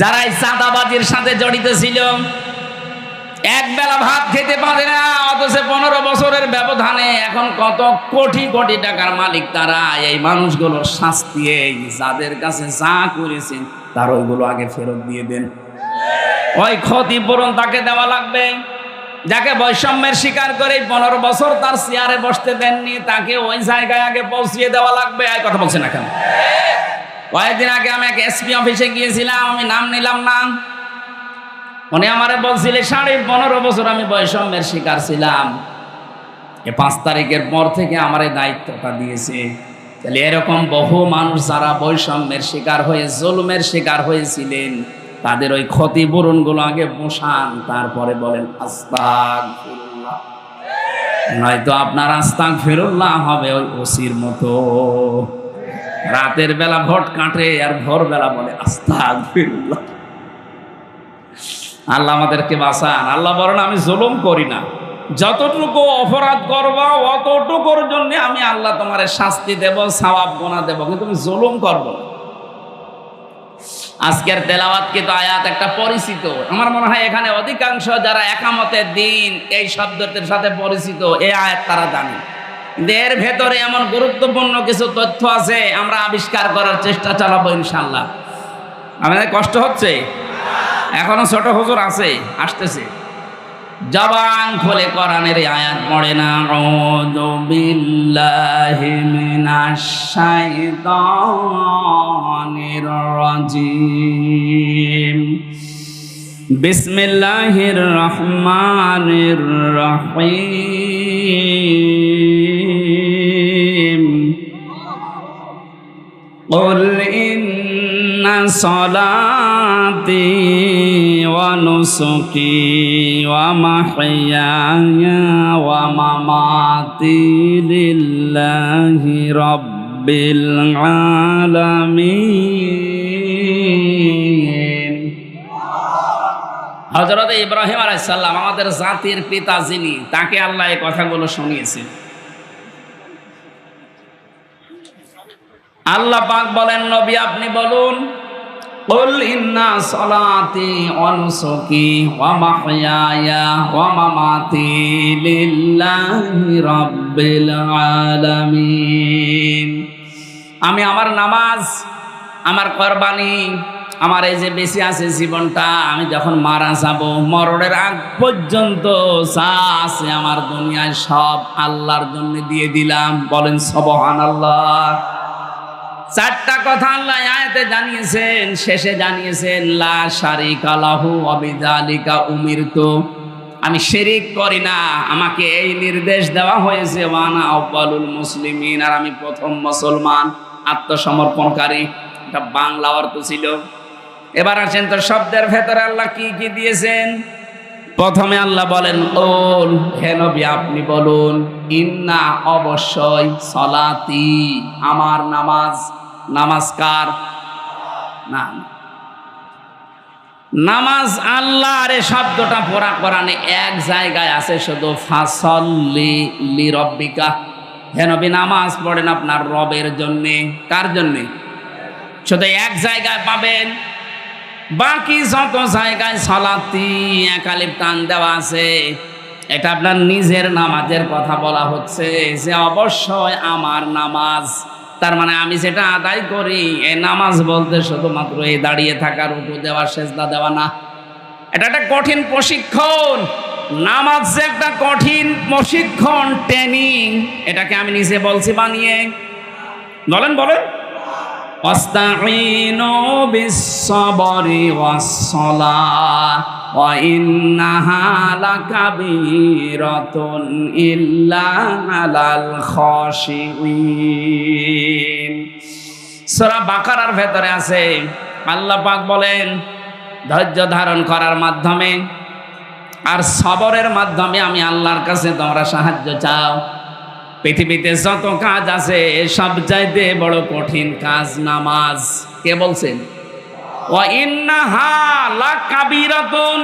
যারা এই চাঁদাবাজির সাথে জড়িত ছিল, এক বেলা ভাত খেতে পারে না, অথচ 15 বছরের ব্যবধানে এখন কত কোটি কোটি টাকার মালিক তারা। এই মানুষগুলোর শাস্তি, এই যাদের কাছে যা করেছেন তার ওইগুলো আগে ফেরত দিয়ে দেন। ওই ক্ষতিপূরণ তাকে দেওয়া লাগবে। যাকে বৈষম্যের শিকার করে 15 বছর তার চেয়ারে বসতে দেননি, তাকে ওই জায়গায় আগে পৌঁছিয়ে দেওয়া লাগবে। এই কথা বলছেন না কেন? কয়েকদিন আগে আমি এক এসপি অফিসে গিয়েছিলাম, আমি নাম নিলাম না। উনি আমারে বলছিলে 15.5 বছর আমি বৈষম্যের শিকার ছিলাম, 5 তারিখের পর থেকে আমার এই দায়িত্বটা দিয়েছে। তাহলে এরকম বহু মানুষ যারা বৈষম্যের শিকার হয়ে জুলুমের শিকার হয়েছিলেন, তাদের ওই ক্ষতিপূরণগুলো আগে পোষান, তারপরে বলেন আস্তাগফিরুল্লাহ। নয়তো আপনার আস্তাগফিরুল্লাহ হবে ওই ওসির মতো, রাতের বেলা ভোট কাটে আর ভোরবেলা বলে আস্তাগফিরুল্লাহ। আল্লাহ আমাদেরকে বাঁচান। আল্লাহ বলেন আমি জুলুম করি না, যতটুকু অপরাধ করবা অতটুকুর জন্য আমি আল্লাহ তোমার শাস্তি দেব, সওয়াব গোনা দেব, কিন্তু তুমি জুলুম করবো না। আজকের তেলাওয়াত কিন্তু আয়াত একটা পরিচিত। আমার মনে হয় এখানে অধিকাংশ যারা একামতের দিন এই শব্দের সাথে পরিচিত, এই আয়াত তারা জানে। কিন্তু এর ভেতরে এমন গুরুত্বপূর্ণ কিছু তথ্য আছে, আমরা আবিষ্কার করার চেষ্টা চালাবো ইনশাআল্লাহ। আমাদের কষ্ট হচ্ছে, এখনো ছোট হুজুর আছে, আসতেছে, জবান খুলে কোরআনের আয়াত পড়ে না। আউযু বিল্লাহি মিনাশ শাইতানির রাজিম। বিসমিল্লাহির রহমানির রহিম। কুল ইন্না সলাতি ওয়া নুসুকি ওয়া মাহইয়ায়া ওয়া মামাতি লিল্লাহি রাব্বিল আলামিন। হযরত ইব্রাহিম আলাইহিস সালাম আমাদের জাতির পিতা যিনি, তাকে আল্লাহ এই কথাগুলো শুনিয়েছেন। আল্লাহ পাক বলেন, নবী আপনি বলুন, কুল ইন্না সলাতি ওয়া নুসুকি ওয়া মাহইয়ায়া ওয়া মামাতি লিল্লাহি রাব্বিল আলামিন। আমি আমার নামাজ, আমার কুরবানি, আমার এই যে বেঁচে আছে জীবনটা, আমি যখন মারা যাব, মরণের আগ পর্যন্ত যা আছে আমার দুনিয়ায় সব আল্লাহর জন্য দিয়ে দিলাম। বলেন সুবহানাল্লাহ। 4টা কথা আল্লাহ আয়াতে জানিয়েছেন, শেষে জানিয়েছেন লা শারিকা লাহু ওয়া বিযালিকা উমিরতু। আমি শিরিক করি না, আমাকে এই নির্দেশ দেওয়া হয়েছে, ওয়া আনা আউয়ালুল মুসলিমিন, আর আমি প্রথম মুসলমান, আত্মসমর্পণকারী। এটা বাংলা অর্থ ছিল। এবার আসেন তো শব্দের ভেতরে আল্লাহ কি কি দিয়েছেন। প্রথমে আল্লাহ বলেন, কুল হে নবী আপনি বলুন, ইন্না অবশ্যই, সলাতি আমার নামাজ। নামাজ কার? না, নামাজ আল্লাহর। এই শব্দটা পুরা কোরআনে এক জায়গায় আছে শুধু, ফাসল্লি লিরাব্বিকা। হে নবী নামাজ পড়েন আপনার রবের জন্যে। কার জন্যে? শুধু এক জায়গায় পাবেন, বাকি যত জায়গায় সলাতি একালিপ টান দেওয়া আছে, এটা আপনার নিজের নামাজের কথা বলা হচ্ছে, যে অবশ্যই আমার নামাজ। তার মানে আমি যেটা আদায় করি, এই নামাজ বলতে শুধুমাত্র এই দাঁড়িয়ে থাকা, রুকু দেওয়া, সেজদা দেওয়া না। এটা একটা কঠিন প্রশিক্ষণ। নামাজ যে একটা কঠিন প্রশিক্ষণ, ট্রেনিং, এটাকে আমি নিজে বলছি বানিয়ে। বলেন বলেন, ওয়াস্তাঈনু বিস-সাবরি ওয়াস-সালাহ ওয়া ইন্নাহা লাকাবীরাতুন ইল্লা আলাল খাশিঈন। সূরা বাকারার ভেতরে আছে, আল্লাহ পাক বলেন ধৈর্য ধারণ করার মাধ্যমে আর সবরের মাধ্যমে আমি আল্লাহর কাছে তোমরা সাহায্য চাও। পৃথিবীতে যত কাজ আছে সব চাইতে বড় কঠিন কাজ নামাজ। কে বলছেন? ওয়া ইন্নাহা লাকাবীরাতুন,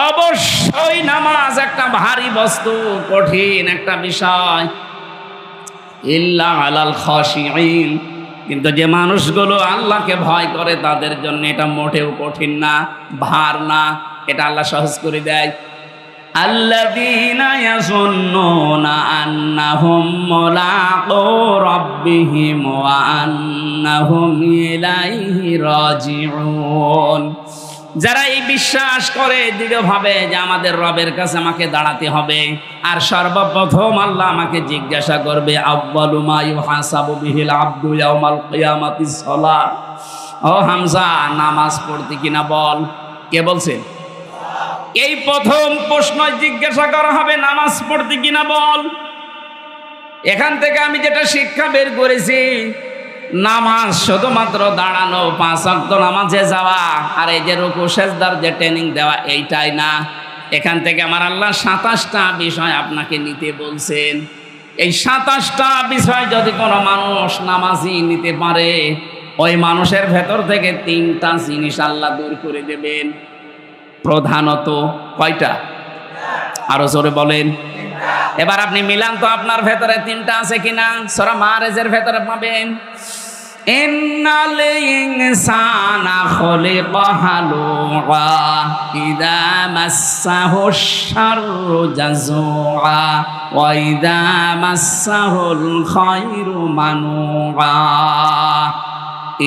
অবশ্যই নামাজ একটা ভারী বস্তু, কঠিন একটা বিষয়। ইল্লা আলাল খাশিঈন, কিন্তু যে মানুষগুলো আল্লাহকে ভয় করে তাদের জন্য এটা মোটেও কঠিন না, ভার না, এটা আল্লাহ সহজ করে দেয়। আল্লাযীনা ইয়াযুন্নুনা আন্নাহুম মুলাকু রাব্বিহিম ওয়া আন্নাহুম ইলাইহি রাজিউন। যারা এই বিশ্বাস করে দৃঢ়ভাবে যে আমাদের রবের কাছে আমাকে দাঁড়াতে হবে, আর সর্বপ্রথম আল্লাহ আমাকে জিজ্ঞাসা করবে, আউয়ালু মা ইউহাসাবু বিহিল আবদু ইয়াউমাল কিয়ামাতিস সালাত। ও হামজা, নামাজ পড়তে কিনা বল। কে বলছেন? এই প্রথম প্রশ্ন জিজ্ঞাসা করা হবে, নামাজ পড়তে কিনা বল। এখান থেকে আমি যেটা শিক্ষা বের করেছি, নামাজ শুধুমাত্র দাঁড়ানো, 5 ওয়াক্ত নামাজে যাওয়া আর এই যে রুকু সেজদার যে ট্রেনিং দেওয়া, এইটাই না। এখান থেকে আমার আল্লাহ 27টা বিষয় আপনাকে নিতে বলছেন। এই 27টা বিষয় যদি কোনো মানুষ নামাজি নিতে পারে, ওই মানুষের ভেতর থেকে 3টা জিনিস আল্লাহ দূর করে দেবেন। প্রধানত কয়টা? আরো জোরে বলেন। এবার আপনি মিলান তো আপনার ভেতরে 3টা আছে কিনা। সূরা মাআরিজের ভেতরে পাবেন, ইন্নাল ইনসানা খুলিকা হালুআ ইযা মাসসাহুশ শাররু জাযুআ ওয়া ইযা মাসসাহুল খায়রু মানুআ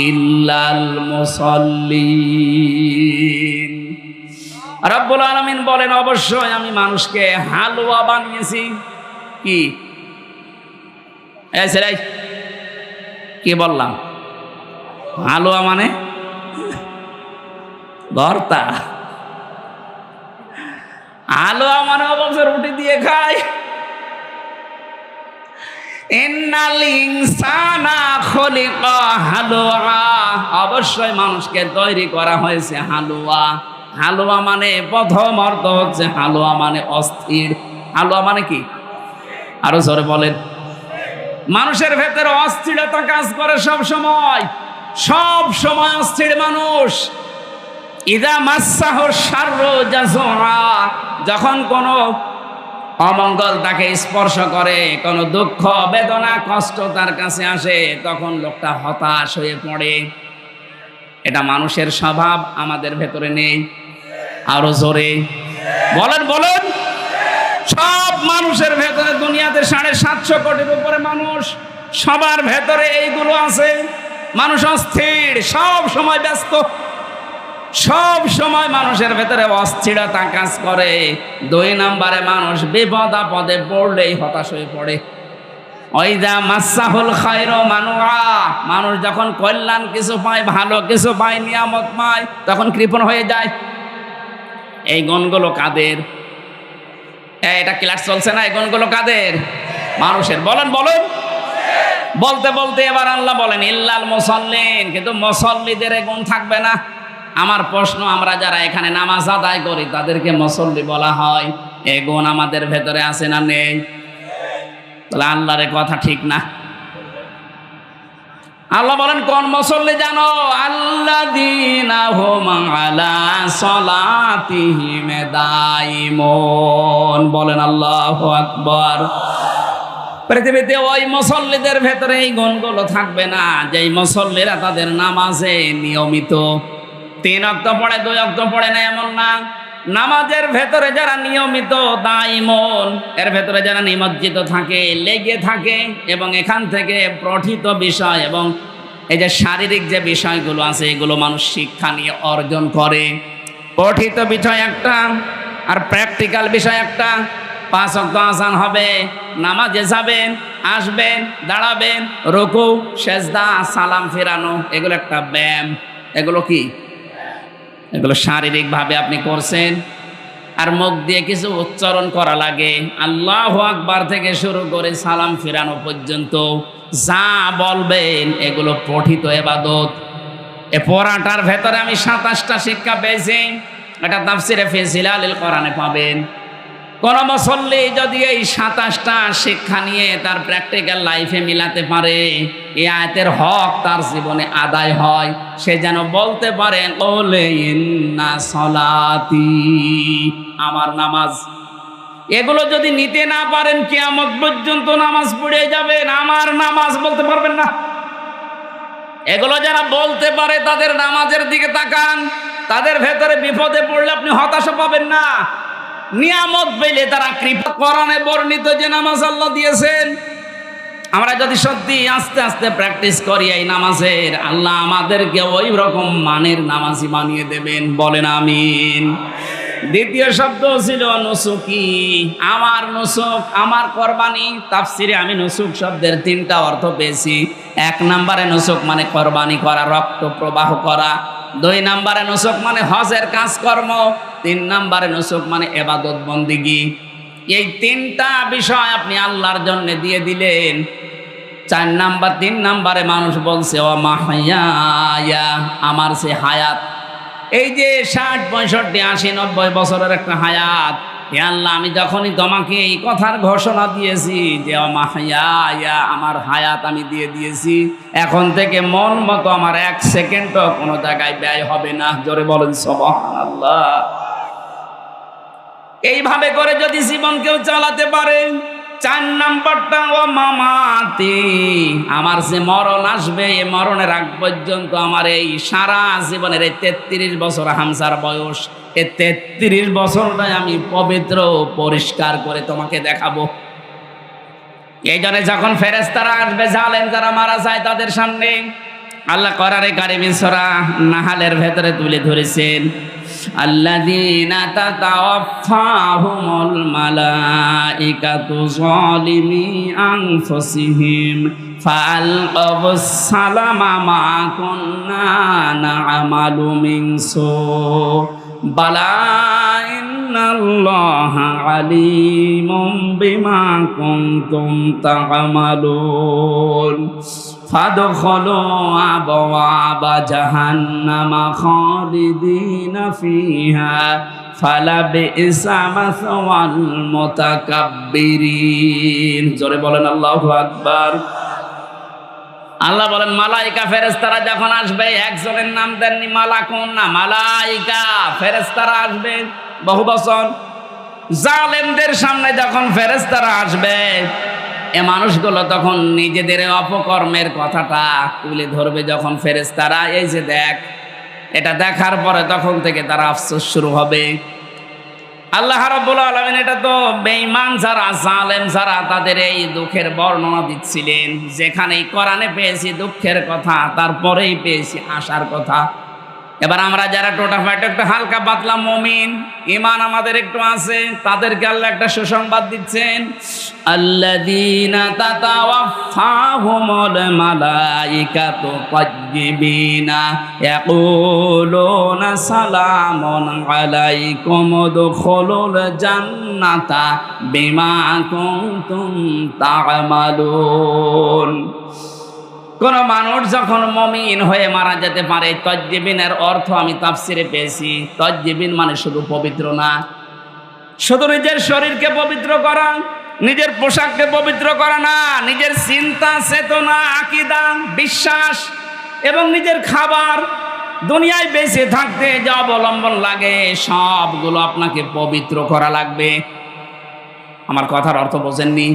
ইল্লাল মুসাল্লিন। রব্বুল আলামিন বলেন, অবশ্যই আমি মানুষকে হালুয়া বানিয়েছি। কি কি বললাম? হালুয়া মানে ভর্তা। হালুয়া মানে অবশ্যই রুটি দিয়ে খায়। ইন্নাল ইনসানা খুলিকা হালুয়া, অবশ্যই মানুষকে তৈরি করা হয়েছে হালুয়া। হালুয়া মানে প্রথম অর্থ হচ্ছে হালুয়া মানে অস্থির। হালুয়া মানে কি? আরো জোরে বলেন। মানুষের ভেতরে অস্থিরতা কাজ করে সব সময়, সব সময় অস্থির মানুষ। ইযা মাসসাহুশ শাররু জাযুআ, যখন কোনো অমঙ্গল তাকে স্পর্শ করে, কোনো দুঃখ বেদনা কষ্ট তার কাছে আসে, তখন লোকটা হতাশ হয়ে পড়ে। এটা মানুষের স্বভাব, আমাদের ভেতরে নেই। আরো জোরে বলেন বলেন। সব মানুষের ভেতরে, দুনিয়াতে 750 কোটির উপরে মানুষ, সবার ভেতরে এইগুলো আছে। মানুষ অস্থির, সব সময় ব্যস্ত, সব সময় মানুষের ভেতরে অস্থিরতা কাজ করে। 2 নম্বরে মানুষ বিপদ আপদে পড়লেই হতাশ হয়ে পড়ে। ওয়াইদা মাসসাহুল খায়রু মানুআ, মানুষ যখন কল্যাণ কিছু পায়, ভালো কিছু পায়, নিয়ামত পায়, তখন কৃপণ হয়ে যায়। এই গুণগুলো কাদের? এটা ক্লাস চলছে না? এই গুণগুলো কাদের? মানুষের। বলেন বলেন। বলতে বলতে এবার আল্লাহ বলেন ইল্লাল মুসাল্লিন, কিন্তু মুসাল্লিদের এই গুণ থাকবে না। আমার প্রশ্ন, আমরা যারা এখানে নামাজ আদায় করি তাদেরকে মুসাল্লি বলা হয়, এই গুণ আমাদের ভেতরে আছে না নেই? তাহলে আল্লাহর কথা ঠিক না। আল্লাহ বলেন কোন মুসাল্লি জানো? আল্লাযীনা হুম আলা সালাতিহিম দাইমুন। বলেন আল্লাহু আকবার। পৃথিবীতে ওই মুসাল্লিদের ভেতরে এই গুণগুলো থাকবে না, যেই মুসাল্লিরা তাদের নামাজে নিয়মিত। 3 ওয়াক্ত পড়ে, 2 ওয়াক্ত পড়ে না এমন না। নামাজের ভেতরে যারা নিয়মিত, দাইমুন, এর ভেতরে যারা নিমজ্জিত থাকে, লেগে থাকে, এবং এখান থেকে পঠিত বিষয় এবং এই যে শারীরিক যে বিষয়গুলো আছে এগুলো মানুষ শিক্ষা নিয়ে অর্জন করে। পঠিত বিষয় একটা আর প্র্যাকটিক্যাল বিষয় একটা। 5 ওয়াক্ত আযান হবে, নামাজে যাবেন, আসবেন, দাঁড়াবেন, রুকু সেজদা সালাম ফেরানো, এগুলো একটা ব্যায়াম। এগুলো কি? এগুলো শারীরিকভাবে আপনি করছেন। আর মুখ দিয়ে কিছু উচ্চারণ করা লাগে, আল্লাহু আকবার থেকে শুরু করে সালাম ফেরানো পর্যন্ত যা বলবেন এগুলো পঠিত ইবাদত। এ পড়াটার ভেতরে আমি 27টা শিক্ষা পেয়েছি। এটা তাফসিরে ফি জিলালিল কোরআনে পাবেন। কোন মুসল্লি যদি এই 27টা শিক্ষা নিয়ে তার প্র্যাকটিক্যাল লাইফে মিলাতে পারে, এই আয়াতের হক তার জীবনে আদায় হয়, সে যেন বলতে পারে ক্বালে ইন্না সলাতি, আমার নামাজ। এগুলো যদি নিতে না পারেন কিয়ামত পর্যন্ত নামাজ পড়ে যাবেন। আমার নামাজ বলতে পারবেন না। এগুলো যারা বলতে পারে তাদের নামাজের দিকে তাকান, তাদের ভেতরে বিপদে পড়লে আপনি হতাশা পাবেন না। নিয়ামত পেলে তারা কৃপা। কোরআনে বর্ণিত যে নামাজ আল্লাহ দিয়েছেন, আমরা যদি সত্যি আস্তে আস্তে প্র্যাকটিস করি এই নামাজের, আল্লাহ আমাদেরকে ওই রকম মানের নামাজি বানিয়ে দেবেন। বলেন আমিন। দ্বিতীয় শব্দ ছিল নুসুকি, আমার নুসুক, আমার কোরবানি। তাফসিরে আমি নুসুক শব্দের তিনটা অর্থ পেয়েছি। এক নম্বরে নুসুক মানে কোরবানি করা, রক্ত প্রবাহ করা। দুই নম্বরে নুসুক মানে হজের কাজকর্ম। তিন নম্বরে নুসুক মানে ইবাদত বন্দিগি। এই তিনটা বিষয় আপনি আল্লাহর জন্য দিয়ে দিলেন। তিন নাম্বারে মানুষ বলছে ও মাহইয়া, আমার সে হায়াত, এই যে 60, 65, 80, 90 বছরের একটা হায়াত, হে আল্লাহ আমি যখনই তোমাকে এই কথার ঘোষণা দিয়েছি যে ও মাহইয়া, আমার হায়াত আমি দিয়ে দিয়েছি, এখন থেকে মন মতো আমার 1 সেকেন্ডও কোনো জায়গায় ব্যয় হবে না। জোরে বলেন সুবহানাল্লাহ। এইভাবে করে যদি জীবন কেউ চালাতে পারে। 4 নাম্বারটা ও মামাতি, আমার যে মরণ আসবে, এই মরণের আগ পর্যন্ত আমার এই সারা জীবনের এই 33 বছর হামসার বয়স, এই 33 বছরটাই আমি পবিত্র পরিষ্কার করে তোমাকে দেখাবো। এই জন্য যখন ফেরেশতারা আসবে জালেম যারা মারা যায় তাদের সামনে, আল্লাহ কোরআনে কারিমে সূরা নাহালের ভেতরে তুলে ধরেছেন, আল্লাযীনা তাতাওয়াফাহুমুল মালাইকাতু যালিমি আনফুসিহিম ফাআলকাবুস সালামা মা কুন্না না'মালু মিন সু বালা ইন্নাল্লাহা আলীমুম বিমা কুনতুম তা'মালুন ফাদখুলু আবওয়াবা জাহান্নামা খালিদিনা ফিহা ফালাবিসা মাসওয়াল মুতাকাব্বিরিন। জোরে বলেন আল্লাহু আকবার। আল্লাহ বলেন মালাইকা ফেরেশতারা যখন আসবে, একজনের নাম দেননি মালাকুন না, মালাইকা ফেরেশতারা আসবে বহু বচন। জালেমদের সামনে যখন ফেরেশতারা আসবে, এ মানুষগুলো তখন নিজেদের অপকর্মের কথাটা তুলে ধরবে। যখন ফেরেশতারা এই যে দেখ, এটা দেখার পরে তখন থেকে তারা আফসোস শুরু হবে। আল্লাহ রাব্বুল আলামিন এটা তো বেঈমান যারা, জালেম যারা, তাদের এই দুঃখের বর্ণনা দিচ্ছিলেন। যেখানেই কোরআনে পেয়েছি দুঃখের কথা, তারপরেই পেয়েছি আশার কথা। এবার আমরা যারা টোটাফাটা একটু হালকা পাতলা মুমিন, ঈমান আমাদের একটু আছে, তাদেরকে আল্লাহ একটা সুসংবাদ দিচ্ছেন, আল্লাযীনা তাতাওয়াফাহুমুল মালাইকাতু তাইয়্যিবিনা ইয়াকুলুনা সালামুন আলাইকুম উদখুলুল জান্নাতা বিমা কুনতুম তা'মালুন। কোন মানুষ যখন মুমিন হয়ে মারা যেতে পারে, তাইয়্যিবিনের অর্থ আমি তাফসিরে পেয়েছি, তাইয়্যিবিন মানে শুধু পবিত্র না, শুধু নিজের শরীরকে পবিত্র করা, নিজের পোশাককে পবিত্র করা না, নিজের চিন্তা চেতনা, আকীদা, বিশ্বাস এবং নিজের খাবার, দুনিয়ায় বেঁচে থাকতে যা অবলম্বন লাগে সবগুলো আপনাকে পবিত্র করা লাগবে। আমার কথার অর্থ বোঝেননি?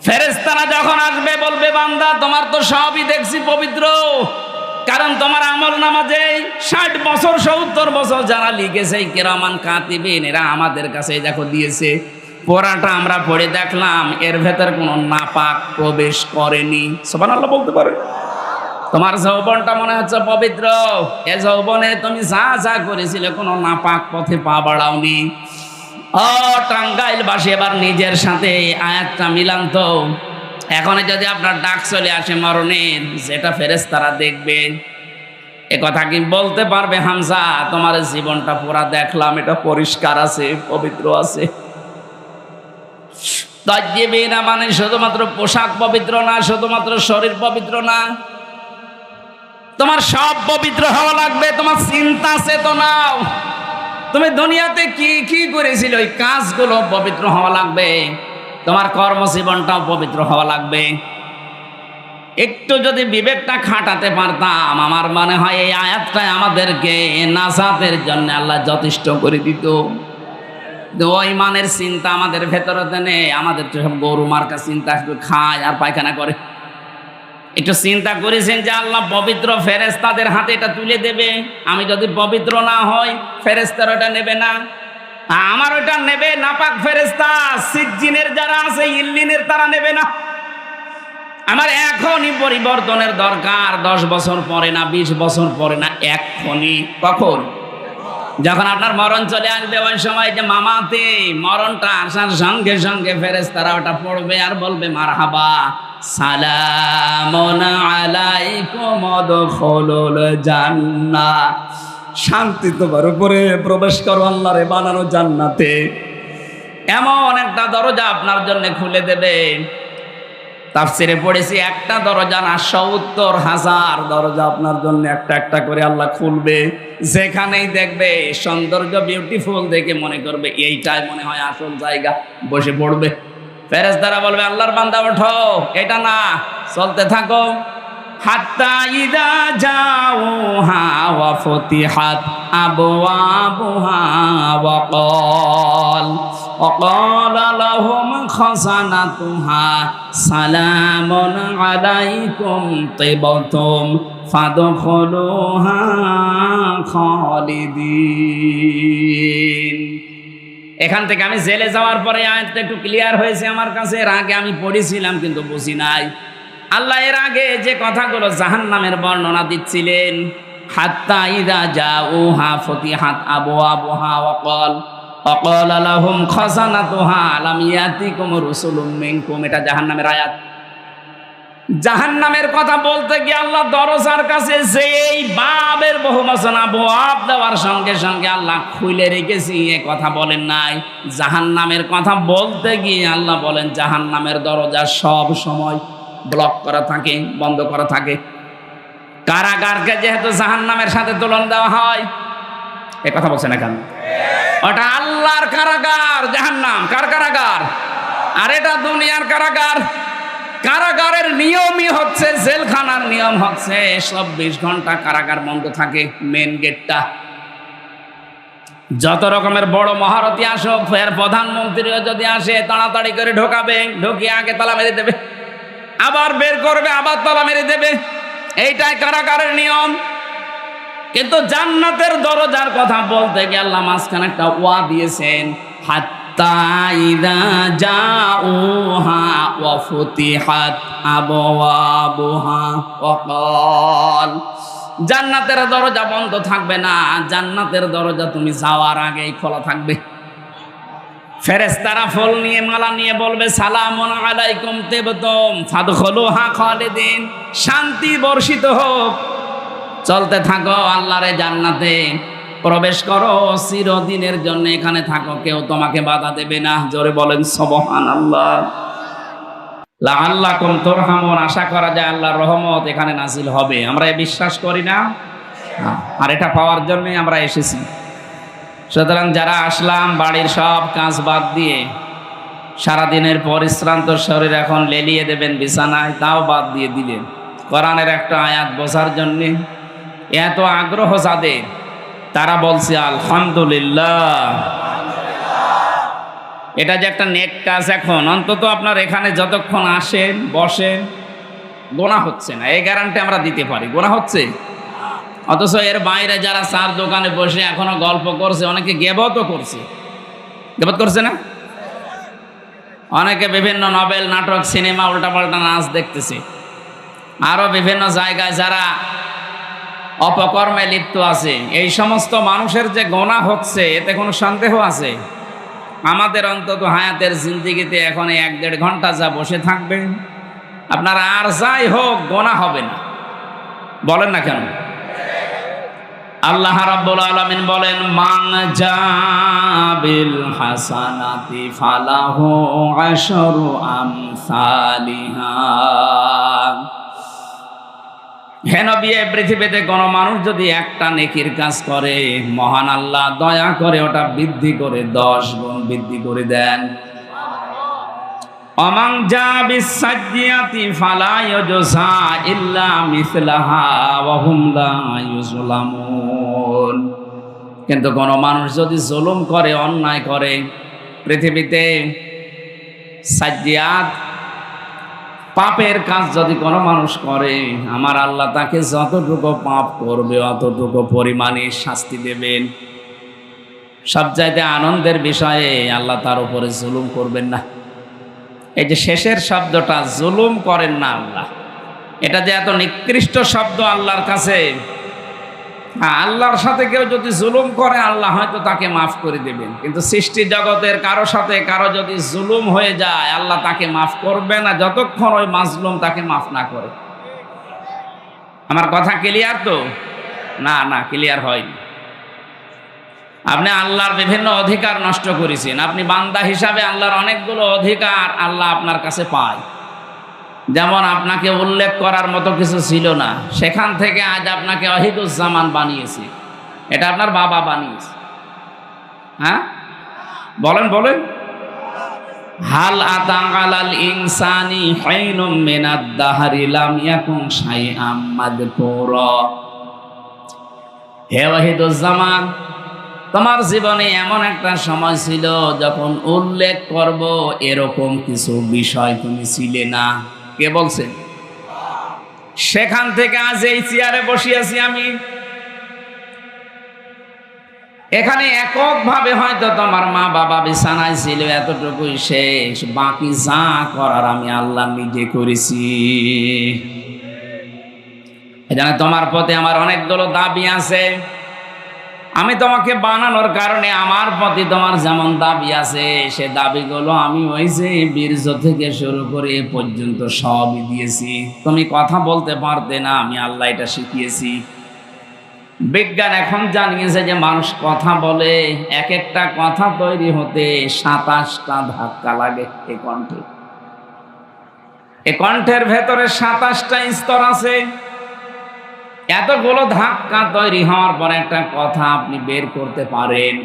ফেরেশতারা যখন আসবে বলবে, বান্দা তোমার তো সবই দেখছি পবিত্র, কারণ তোমার আমলনামা যে 60 বছর 70 বছর যারা লিখেছে কিরামান কাতিবিন, এরা আমাদের কাছে দেখো দিয়েছে, পড়াটা আমরা পড়ে দেখলাম এর ভেতর কোনো নাপাক প্রবেশ করেনি। সুবহানাল্লাহ বলতে পারে? তোমার যৌবনটা মনে হচ্ছে পবিত্র, এ যৌবনে তুমি যা যা করেছিলে কোনো নাপাক পথে পা বাড়াওনি। ও টাঙ্গাইলবাসী, এবার নিজের সাথে আয়াতটা মিলান তো। এখন যদি আপনার ডাক চলে আসে মরণের, যেটা ফেরেশতারা দেখবে, এ কথা কি বলতে পারবে হামজা তোমার জীবনটা পুরা দেখলাম, এটা পরিষ্কার আছে, পবিত্র আছে? তাইয়্যিবিনা মানে শুধুমাত্র পোশাক পবিত্র না, শুধুমাত্র শরীর পবিত্র না, তোমার সব পবিত্র হওয়া লাগবে। তোমার চিন্তা চেতনাও, তুমি দুনিয়াতে কি কি করেছিল ওই কাজগুলো পবিত্র হওয়া লাগবে। তোমার কর্মজীবনটাও পবিত্র হওয়া লাগবে। একটু যদি বিবেকটা খাটাতে পারতাম, আমার মনে হয় এই আয়াতটাই আমাদেরকে নাজাতের জন্য আল্লাহ যথেষ্ট করে দিত। ওই মানের চিন্তা আমাদের ভেতরে নেই। আমাদের তো সব গরু মার্কা চিন্তা, একটু খায় আর পায়খানা করে। একটু চিন্তা করেছেন যে আল্লাহ পবিত্র ফেরেশতাদের হাতে এটা তুলে দেবে, আমি যদি পবিত্র না হই ফেরেশতারা ওটা নেবে না, আমার ওটা নেবে নাপাক ফেরেশতা সিজ্জিনের যারা আছে ইল্লিনের তারা নেবে না। আমার এখনই পরিবর্তনের দরকার, 10 বছর পরে না, 20 বছর পরে না, এখনই। কখন? যখন আপনার মরণ চলে আসবে, ওই সময় যে মামাতে মরণটা আসার সঙ্গে সঙ্গে ফেরেশতারা ওটা পড়বে আর বলবে মারহাবা সালামুন আলাইকুম উদখুলুল জান্নাহ, শান্তি তোমার উপরে, প্রবেশ করো আল্লাহরে বানানো জান্নাতে। এমন একটা দরজা আপনার জন্য খুলে দেবে। তাফসিরে পড়েছি একটা দরজা না ৭০,০০০ দরজা আপনার জন্য একটা একটা করে আল্লাহ খুলবে। যেখানেই দেখবে সৌন্দর্য বিউটিফুল দেখে মনে করবে এইটাই মনে হয় আসল জায়গা, বসে পড়বে। ফেরেশতারা বলবে আল্লাহর বান্দা ওঠো, এটা না, চলতে থাকো। হাত্তা ইদা জাউহা ওয়া ফুতিহাত আবওয়াবুহা ওয়া ক্বালা লাহুম খাযানাতুহা সালামুন আলাইকুম তিবতুম ফাদখুলুহা খালিদিন। এখান থেকে আমি জেলে যাওয়ার পরে আয়াতটা একটু ক্লিয়ার হয়েছে আমার কাছে। এর আগে আমি পড়েছিলাম কিন্তু বুঝি নাই। আল্লাহ এর আগে যে কথাগুলো জাহান্নামের বর্ণনা দিচ্ছিলেন, হাত্তা ইযা জাউহা ফুতিহাত আবওয়াবুহা ওয়া ক্বালা লাহুম খাযানাতুহা আলাম ইয়াতিকুম রাসূলুম মিনকুম, এটা জাহান্নামের আয়াত। জাহান্নামের কথা বলতে গিয়ে আল্লাহ দরজার কাছে যেই বাবের বহুবচন আবওয়াব দেওয়ার সঙ্গে সঙ্গে আল্লাহ খুলে রেখেছি এ কথা বলেন নাই। জাহান্নামের কথা বলতে গিয়ে আল্লাহ বলেন জাহান্নামের দরজা সব সময় ব্লক করা থাকে, বন্ধ করা থাকে। কারাগারকে যেহেতু জাহান্নামের সাথে তুলনা দেওয়া হয়, এ কথা বলছে না কেন? ওটা আল্লাহর কারাগার, জাহান্নাম কার কারাগার? আর এটা দুনিয়ার কারাগার। কারাগারের নিয়মই হচ্ছে, জেলখানার নিয়ম হচ্ছে ২৪ ঘন্টা কারাগার বন্ধ থাকে, মেন গেটটা। যত রকমের বড় মহারথী আসুক, ফের প্রধানমন্ত্রীও যদি আসে তাড়াতাড়ি করে ঢোকাবে, ঢুকিয়ে আগে তালা মেরে দেবে, আবার বের করবে, আবার তালা মেরে দেবে। এইটাই কারাগারের নিয়ম। কিন্তু জান্নাতের দরজার কথা বলতে গিয়ে আল্লাহ মাঝখানে একটা ওয়া দিয়েছেন, হাত্তা ইযা জাউহা ওয়া ফুতিহাত আবওয়াবুহা ওয়া ক্বাল, জান্নাতের দরজা বন্ধ থাকবে না, জান্নাতের দরজা তুমি যাওয়ার আগেই খোলা থাকবে। ফেরেশতারা ফুল নিয়ে, মালা নিয়ে বলবে সালামুন আলাইকুম তিবতুম ফাদখুলুহা খালিদিন, শান্তি বর্ষিত হোক, চলতে থাকো আল্লাহর জান্নাতে, প্রবেশ করো চিরদিনের জন্য, এখানে থাকো, কেউ তোমাকে বাধা দেবে না। জোরে বলেন সুবহানাল্লাহ। লাআল্লাকুম তুরহামুন, আশা করা যায় আল্লাহর রহমত এখানে নাজিল হবে। আমরা এ বিশ্বাস করি না? আর এটা পাওয়ার জন্যই আমরা এসেছি। সুতরাং যারা আসলাম বাড়ির সব কাজ বাদ দিয়ে, সারাদিনের পরিশ্রান্ত শরীর এখন লেলিয়ে দেবেন বিছানায়, তাও বাদ দিয়ে দিলেন কোরআনের একটা আয়াত বোঝার জন্যে। এত আগ্রহ যাদের, তারা বলছে আলহামদুলিল্লাহ। এটা যে একটা নেক কাজ, এখন অন্তত আপনার এখানে যতক্ষণ আসেন বসেন, গোনা হচ্ছে না, এই গ্যারান্টি আমরা দিতে পারি। গোনা হচ্ছে? অথচ এর বাইরে যারা চার দোকানে বসে এখনো গল্প করছে, অনেকে গেবতও করছে। গেবত করছে না? অনেকে বিভিন্ন নভেল, নাটক, সিনেমা, উল্টাপাল্টা নাচ দেখতেছে। আরো বিভিন্ন জায়গায় যারা অপকর্মে লিপ্ত আছে। এই সমস্ত মানুষের যে গোনা হচ্ছে, এতে কোনো সন্দেহ আছে? আমাদের অন্তত হায়াতের জিন্দেগিতে এখন 1-1.5 ঘন্টা যা বসে থাকবেন, আপনার আর যাই হোক গোনা হবে না। বলেন না কেন? আল্লাহ রাব্বুল আলামিন বলেন, মান জাবিল হাসানাতি ফালাহু আশরু আমসালিহা। হে নবী, পৃথিবীতে কোনো মানুষ যদি একটা নেকির কাজ করে, মহান আল্লাহ দয়া করে ওটা বৃদ্ধি করে 10 গুণ বৃদ্ধি করে দেন। অমান জাবিস সাজ্জিয়াতি ফালা ইউজা ইল্লা মিসলাহা ওয়া হুম লা ইউজলামুন। কিন্তু কোনো মানুষ যদি জুলুম করে, অন্যায় করে, পৃথিবীতে সাজ্জিয়াত পাপের কাজ যদি কোনো মানুষ করে, আমার আল্লাহ তাকে যতটুকু পাপ করবে অতটুকু পরিমাণে শাস্তি দেবেন। সবচাইতে আনন্দের বিষয়ে আল্লাহ তার উপরে জুলুম করবেন না। এই যে শেষের শব্দটা, জুলুম করেন না আল্লাহ, এটা যে এত নিকৃষ্ট শব্দ আল্লাহর কাছে। আল্লাহর সাথে কেউ যদি জুলুম করে আল্লাহ হয়তো তাকে মাফ করে দেবেন, কিন্তু সৃষ্টি জগতের কারো সাথে কারো যদি জুলুম হয়ে যায় আল্লাহ তাকে মাফ করবে না যতক্ষণ ওই মাজলুম তাকে মাফ না করে। আমার কথা ক্লিয়ার তো? না না, ক্লিয়ার হয়নি। আপনি আল্লাহর বিভিন্ন অধিকার নষ্ট করেছেন। আপনি বান্দা হিসাবে আল্লাহর অনেকগুলো অধিকার আল্লাহ আপনার কাছে পায়। যেমন আপনাকে উল্লেখ করার মতো কিছু ছিল না, সেখান থেকে আজ আপনাকে ওয়াহিদুজ্জামান বানিয়েছে। এটা আপনার বাবা বানিয়েছে। হ্যাঁ বলেন বলেন। হাল আতা আলাল ইনসানি হাইনুম মিনাদ দাহরি লাম ইয়াকুন শাইআম মাযকুরা। হে ওয়াহিদুজ্জামান, তোমার জীবনে এমন একটা সময় ছিল যখন উল্লেখ করব এরকম কিছু বিষয় তুমি ছিলে না। কে বলছেন? সেখান থেকে আজ এই চেয়ারে বসিয়াছি আমি। এখানে এককভাবে হয়তো তোমার মা বাবা বিছানায় ছিল, এতটুকুই শেষ। বাকি যা করার আমি আল্লাহ নিজে করেছি। এখানে তোমার প্রতি আমার অনেকগুলো দাবি আছে। আমি তোমাকে বানানোর কারণে আমার প্রতি তোমার যেমন দাবি আছে, সে দাবিগুলো আমি ওই যে বীর্য থেকে শুরু করে এ পর্যন্ত সবই দিয়েছি। তুমি কথা বলতে পারতে না, আমি আল্লাহ এটা শিখিয়েছি। বিজ্ঞান এখন জানিয়েছে যে মানুষ কথা বলে, এক একটা কথা তৈরি হতে 27টা ধাক্কা লাগে। এই কণ্ঠের ভেতরে 27টা স্তর আছে। এতগুলো ধাক্কা তৈরি হওয়ার পর একটা কথা আপনি বের করতে পারেন।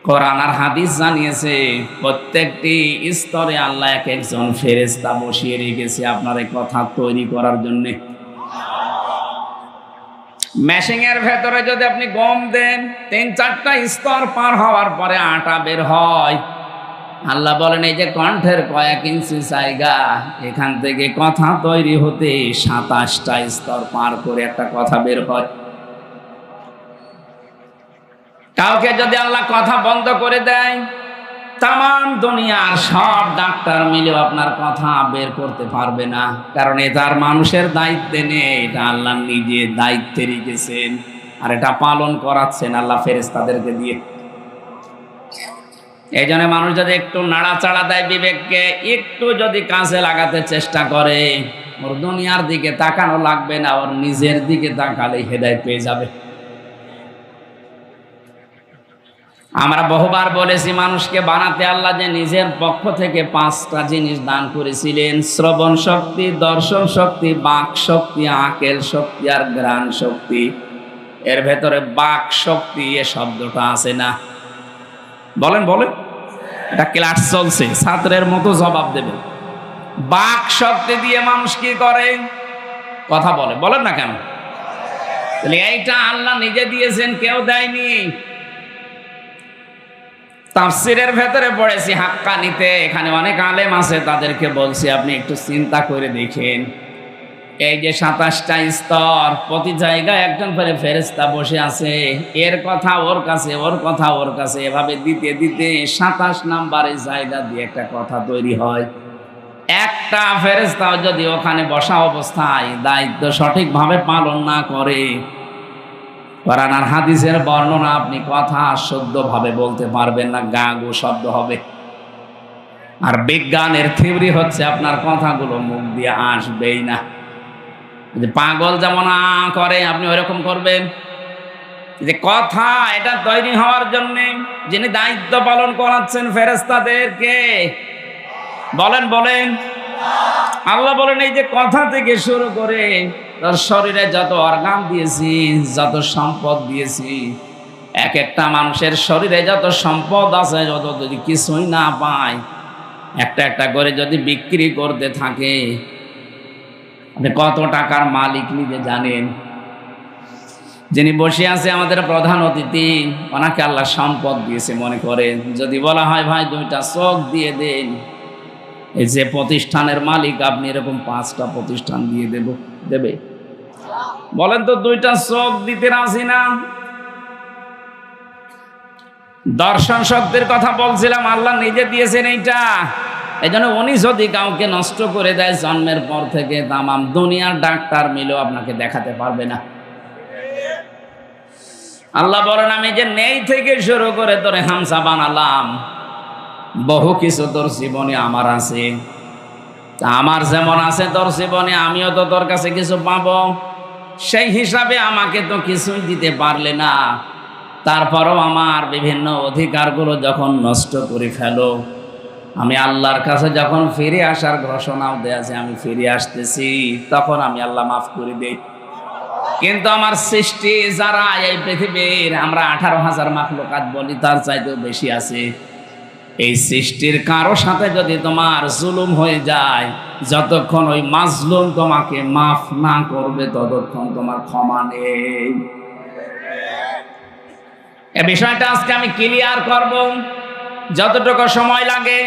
কোরআন আর হাদিস জানিয়েছে প্রত্যেকটি স্তরে আল্লাহ এক একজন ফেরেশতা বসিয়ে রেখেছে আপনার এই কথা তৈরি করার জন্য। মেশিনের ভেতরে যদি আপনি গম দেন, 3-4টা স্তর পার হওয়ার পরে আটা বের হয়। আল্লাহ বলেন এই যে কণ্ঠের কয়েক ইঞ্চি জায়গা, এখান থেকে কথা তৈরি হতে 27টা স্তর পার করে একটা কথা বের হয়। কাউকে যদি আল্লাহ কথা বন্ধ করে দেয়, তামাম দুনিয়ার সব ডাক্তার মিলেও আপনার কথা বের করতে পারবে না, কারণ এটা আর মানুষের দায়িত্বে নেই, এটা আল্লাহ নিজে দায়িত্বে রেখেছেন। আর এটা পালন করাচ্ছেন আল্লাহ ফেরেশতাদেরকে দিয়ে। এই জন্য মানুষ যদি একটু নাড়াচাড়া দেয় বিবেককে, একটু যদি কাজে লাগাতে চেষ্টা করে, ওর দুনিয়ার দিকে তাকানো লাগবে না, ওর নিজের দিকে তাকালে হেদায়েত পেয়ে যাবে। আমরা বহুবার বলেছি, মানুষকে বানাতে আল্লাহ যে নিজের পক্ষ থেকে 5টা জিনিস দান করেছিলেন: শ্রবণ শক্তি, দর্শন শক্তি, বাক শক্তি, আকেল শক্তি আর ঘ্রাণ শক্তি। এর ভেতরে বাক শক্তি এ শব্দটা আছে না? বলেন বলেন। এটা ক্লাস চলছে, ছাত্রের মতো জবাব দেবে। বাক শক্তি দিয়ে মানুষ কি করে? কথা বলে। বলেন না কেন? তাহলে এইটা আল্লাহ নিজে দিয়েছেন, কেউ দেয়নি। তাফসীরের ভেতরে পড়েছি হাক্কানিতে, এখানে অনেক আলেম আছে, তাদেরকে বলছি আপনি একটু চিন্তা করে দেখেন। এই যে 27টা স্তর, প্রতি জায়গায় একজন করে ফেরেশতা বসে আছে, এর কথা ওর কাছে, ওর কথা ওর কাছে, এভাবে দিতে দিতে 27 নাম্বারের জায়গা দিয়ে একটা কথা তৈরি হয়। একটা ফেরেশতাও যদি ওখানে বসা অবস্থায় দায়িত্ব সঠিকভাবে পালন না করে, কোরআন আর হাদিসের বর্ণনা আপনি কথা শুদ্ধভাবে বলতে পারবেন না, গা গো শব্দ হবে। আর বিজ্ঞানের থিওরি হচ্ছে আপনার কথাগুলো মুখ দিয়ে আসবেই না। যে পাগল যেমন করে আপনি ওইরকম করবেন। যে কথা এটা তৈরি হওয়ার জন্য যিনি দায়িত্ব পালন করাচ্ছেন ফেরেশতাদেরকে, বলেন বলেন। আল্লাহ বলেন এই যে কথা থেকে শুরু করে তোর শরীরে যত অর্গান দিয়েছি, যত সম্পদ দিয়েছি, এক একটা মানুষের শরীরে যত সম্পদ আছে, যত যদি কিছুই না পায়, একটা একটা করে যদি বিক্রি করতে থাকে, আপনি কত টাকার মালিক নিজে জানেন? যিনি বসে আছে আমাদের প্রধান অতিথি, ওনাকে আল্লাহ সম্পদ দিয়েছে মনে করেন। যদি বলা হয় ভাই 2টা চোখ দিয়ে দেন, এই যে প্রতিষ্ঠানের মালিক, আপনি এরকম 5টা প্রতিষ্ঠান দিয়ে দেবে? বলেন তো, 2টা চোখ দিতে রাজি না? দর্শন শক্তির কথা বলছিলাম, আল্লাহ নিজে দিয়েছেন এইটা। এই জন্য উনি যদি কাউকে নষ্ট করে দেয় জন্মের পর থেকে, তামাম দুনিয়ার ডাক্তার মিলেও আপনাকে দেখাতে পারবে না। আল্লাহ বলেন, আমি যে নেই থেকে শুরু করে তোরে হামসা বানালাম, বহু কিছু তোর জীবনে আমার আছে। আমার যেমন আছে তোর জীবনে, আমিও তো তোর কাছে কিছু পাবো। সেই হিসাবে আমাকে তো কিছুই দিতে পারলে না, তারপরও আমার বিভিন্ন অধিকারগুলো যখন নষ্ট করে ফেলো, আমি আল্লাহর কাছে যখন ফিরে আসার ঘোষণাও দেয়া যে আমি ফিরে আসতেছি, তখন আমি আল্লাহ মাফ করে দেই। কিন্তু আমার সৃষ্টি যারা এই পৃথিবীর, আমরা 18,000 মাখলুকাত বলি, তার চাইতেও বেশি আছে। এই সৃষ্টির কারো সাথে যদি তোমার জুলুম হয়ে যায়, যতক্ষণ ওই মাজলুম তোমাকে মাফ না করবে, ততক্ষণ তোমার ক্ষমা নেই। এই বিষয়টা আজকে আমি ক্লিয়ার করব যতটুকু সময় লাগে।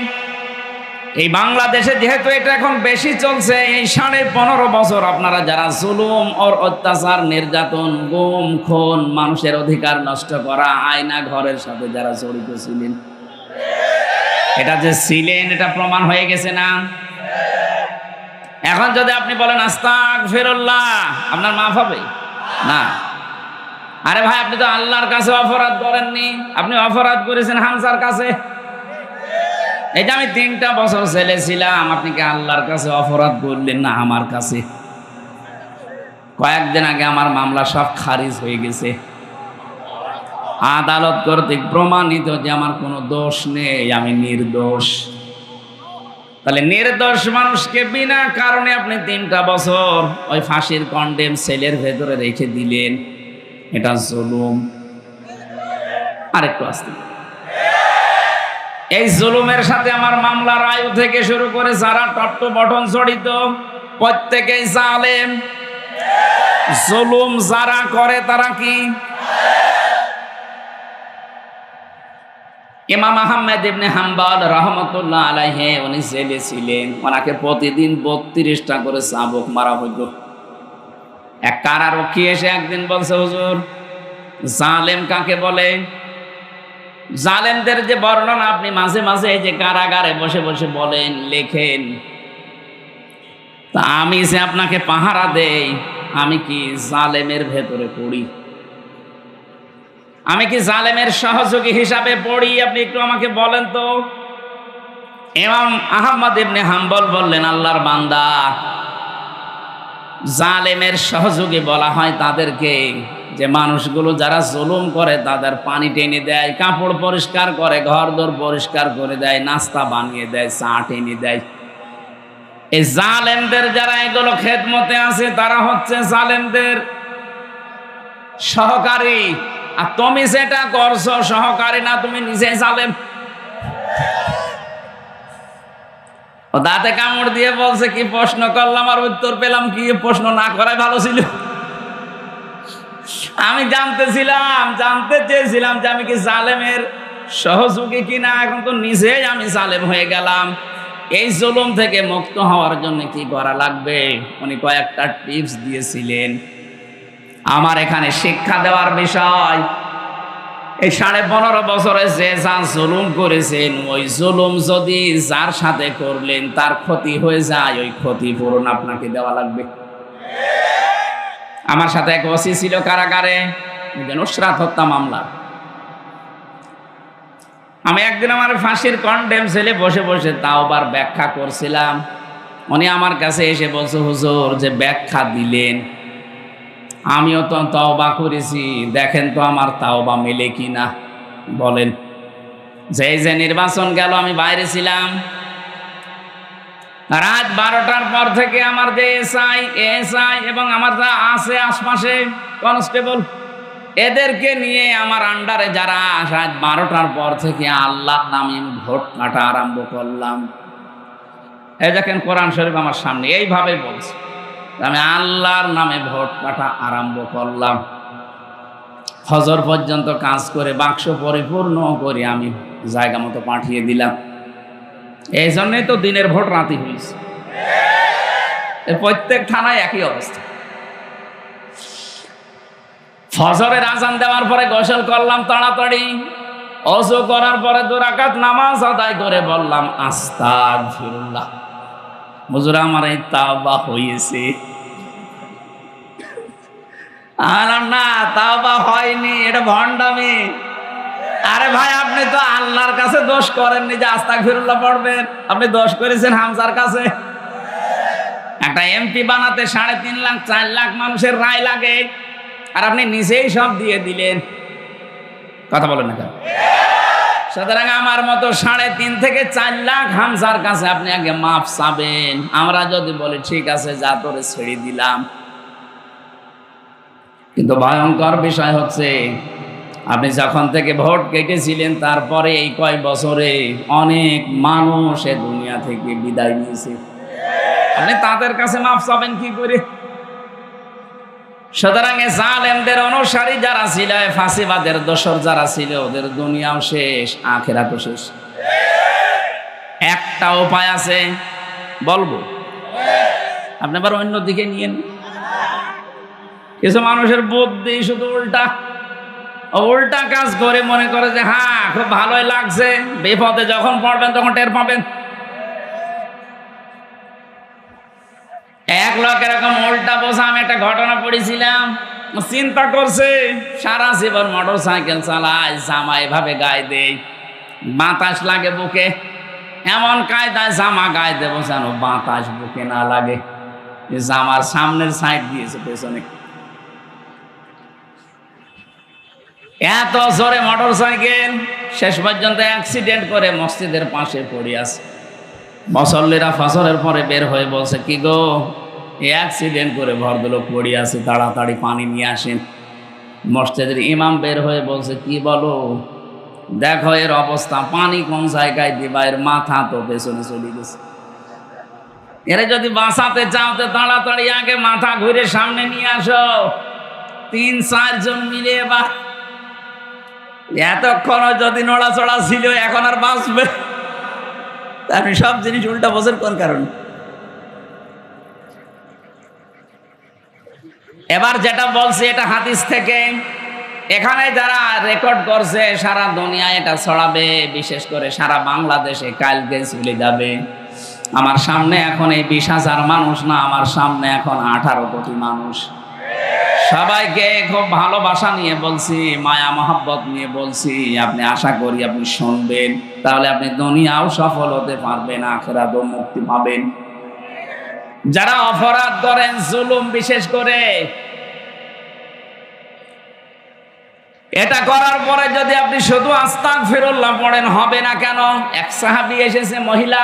এই বাংলাদেশে যেহেতু এটা এখন বেশি চলছে, এই 15.5 বছর আপনারা যারা জুলুম আর অত্যাচার, নির্যাতন, গুম, খুন, মানুষের অধিকার নষ্ট করা, আয়না ঘরের সাথে যারা জড়িত ছিলেন, এটা যে ছিলেন এটা প্রমাণ হয়ে গেছে না? এখন যদি আপনি বলেন আস্তাগফিরুল্লাহ, আপনার মাফ হবে না? আরে ভাই, আপনি তো আল্লাহর কাছে অপরাধ করেননি, আপনি অপরাধ করেছেন হামসার কাছে। এই যে আমি 3টা বছর ছেলে ছিলাম, আপনি কি আল্লাহর কাছে অপরাধ করলেন না আমার কাছে? কয়েকদিন আগে আমার মামলা সব খারিজ হয়ে গেছে, আদালত কর্তৃক প্রমাণিত যে আমার কোনো দোষ নেই, আমি নির্দোষ। তাহলে নির্দোষ মানুষকে বিনা কারণে আপনি 3টা বছর ওই ফাঁসির কন্ডেম সেলের ভেতরে রেখে দিলেন, এটা জুলুম। আরেকটু আসতে, এই জুলুমের সাথে আমার মামলার আয়ু থেকে শুরু করে যারা টপ টু বটন জড়িত, প্রত্যেকেই জালেম। জুলুম যারা করে তারা কি? ইমাম আহমদ ইবনে হাম্বল রাহমাতুল্লাহ আলাইহি, উনি জেলে ছিলেন, ওনাকে প্রতিদিন 32টা করে চাবুক মারা হইল। এক কারারক্ষী এসে একদিন বলছে, হুজুর, জালেম কাকে বলে? জালেমদের যে বর্ণনা আপনি মাঝে মাঝে এই যে কারাগারে বসে বসে বলেন, লেখেন, তা আমি যে আপনাকে পাহারা দেই, আমি কি জালেমের ভেতরে পড়ি? আমি কি জালেমের সহযোগী হিসাবে পড়ি? আপনি একটু আমাকে বলেন তো। ইমাম আহমদ ইবনে হাম্বল বললেন, আল্লাহর বান্দা, জালেমের সহযোগী বলা হয় তাদেরকে যে মানুষগুলো যারা জুলুম করে তাদের পানি টেনে দেয়, কাপড় পরিষ্কার করে, ঘরদোর পরিষ্কার করে দেয়, নাস্তা বানিয়ে দেয়, চা টেনে দেয়। এই জালেমদের যারা এগুলো খেদমতে আছে, তারা হচ্ছে জালেমদের সহকারী। আর তুমি যেটা করছো সহকারী না, তুমি নিজে জালেম। ও দাঁতে কামড় দিয়ে বলছে, কি প্রশ্ন করলাম আর উত্তর পেলাম কি? প্রশ্ন না করাই ভালো ছিল। আমি জানতে চেয়েছিলাম যে আমি কি জালেমের সহযোগী কিনা। এখন তো নিজেই আমি জালেম হয়ে গেলাম। এই জুলুম থেকে মুক্ত হওয়ার জন্য কি করা লাগবে? উনি কয়েকটা টিপস দিয়েছিলেন। আমার এখানে শিক্ষা দেওয়ার বিষয়, এই 15.5 বছরে যে যা জুলুম করেছেন, ওই জুলুম যদি যার সাথে করলেন তার ক্ষতি হয়ে যায়, ওই ক্ষতিপূরণ আপনাকে দেওয়া লাগবে। আমার সাথে এক ওসি ছিল কারাগারে, নুসরাত হত্যা মামলা। আমি একদিন আমার ফাঁসির কন্ডেম ছেলে বসে বসে তাওবার ব্যাখ্যা করছিলাম। উনি আমার কাছে এসে বলছে, হুজুর, যে ব্যাখ্যা দিলেন আমিও তো তওবা করেছি, দেখেন তো আমার তওবা মেলে কিনা। বলেন, যে নির্বাচন গেল আমি বাইরে ছিলাম, রাত 12টার পর থেকে আমার যে এসআই এবং আমার যা আছে আশপাশে কনস্টেবল, এদেরকে নিয়ে আমার আন্ডারে যারা রাত 12টার পর থেকে আল্লাহর নামে ভোট কাটা আরম্ভ করলাম। এই দেখেন কোরআন শরীফ আমার সামনে এইভাবে বলছে, আমি আল্লাহর নামে ভোট কাটা আরম্ভ করলাম। ফজর পর্যন্ত কাজ করে বাক্স পরিপূর্ণ করে আমি জায়গা মতো পাঠিয়ে দিলাম। এই জন্যই তো দিনের ভোট রাতে হয়েছে। প্রত্যেক থানায় একই অবস্থা। ফজরের আজান দেওয়ার পরে গোসল করলাম তাড়াতাড়ি, ওযু করার পরে 2 রাকাত নামাজ আদায় করে বললাম আস্তাগফিরুল্লাহ। হুজুর আমার এই তাওবা হয়েছে। আলাম না, তাওবা হয়নি, এটা ভণ্ডামি। আরে ভাই, আপনি তো আল্লাহর কাছে দোষ করেননি যে আস্তাগফিরুল্লাহ পড়বেন, আপনি দোষ করেছেন হামজার কাছে। একটা এমপি বানাতে 3.5 লাখ 4 লাখ মানুষের রায় লাগে, আর আপনি নিজেই সব দিয়ে দিলেন। কথা বলেন না কেন? সুতরাং আমার মতো 3.5 থেকে 4 লাখ হামজার কাছে আপনি আগে মাফ চাবেন। আমরা যদি বলি ঠিক আছে যা তোরে ছেড়ে দিলাম। কিন্তু ভয়ঙ্কর বিষয় হচ্ছে, আপনি যখন থেকে ভোট কেটেছিলেন তারপরে এই কয় বছরে অনেক মানুষ এ দুনিয়া থেকে বিদায় নিয়েছে। আপনি তাদের কাছে মাফ চাবেন কি করে? সুতরাং জালেমদের অনুসারী যারা ছিল, ফাঁসিবাদের দোসর যারা ছিল, ওদের দুনিয়াও শেষ, আখিরাতও শেষ। একটা উপায় আছে, বলবো, আপনি আবার অন্যদিকে নিয়েন। কিছু মানুষের বুদ্ধি শুধু উল্টা কাজ করে, মনে করে যে হ্যাঁ খুব ভালোই লাগছে, বিপদে যখন পড়বেন তখন টের পাবেন। এক লোক এরকম উল্টা বোঝা, আমি একটা ঘটনা পড়েছিলাম, চিন্তা করছে সারা জীবন মোটর সাইকেল চালায়, জামা এভাবে গায়ে দেয়, বাতাস লাগে বুকে, এমন কায়দায় জামা গায়ে দেবো যেন বাতাস বুকে না লাগে। জামার সামনের সাইড দিয়েছে পেছনে, এত জোরে মোটর সাইকেল, শেষ পর্যন্ত অ্যাক্সিডেন্ট করে মসজিদের পাশে পড়ে আছে। মুসল্লিরা ফজরের পরে বের হয়ে বলছে, কি গো, অ্যাক্সিডেন্ট করে ভদ্রলোক পড়ে আছে, তাড়াতাড়ি পানি নিয়ে আসেন। মসজিদের ইমাম বের হয়ে বলছে, কি বলো, দেখো এর অবস্থা, পানি কোন জায়গায় দিবা, এর মাথা তো পেছনে চলে গেছে। এরা যদি বাঁচাতে চাও তো তাড়াতাড়ি আগে মাথা ঘুরে সামনে নিয়ে আসো। 3-4 জন মিলে বা এতক্ষণ যদি নড়াচড়া ছিল, এখন আর বাঁচবে? আপনি সব জিনিস উল্টা বোঝেন কোন কারণে? এবার যেটা বলছি এটা হাদিস থেকে, এখানে যারা রেকর্ড করছে সারা দুনিয়ায় এটা ছড়াবে, বিশেষ করে সারা বাংলাদেশে কালকে চলে যাবে। আমার সামনে এখন এই 20,000 মানুষ না, আমার সামনে এখন 18 কোটি মানুষ। সবাইকে খুব ভালোবাসা নিয়ে বলছি, মায়া মহব্বত নিয়ে বলছি, আপনি আশা করি আপনি শুনবেন, তাহলে আপনি দুনিয়াও সফল হতে পারবেন, আখিরাতেও মুক্তি পাবেন। যারা অপরাধ করেন, জুলুম বিশেষ করে, এটা করার পরে যদি আপনি শুধু আস্তাগফিরুল্লাহ পড়েন, হবে না কেন? এক সাহাবী এসেছে, মহিলা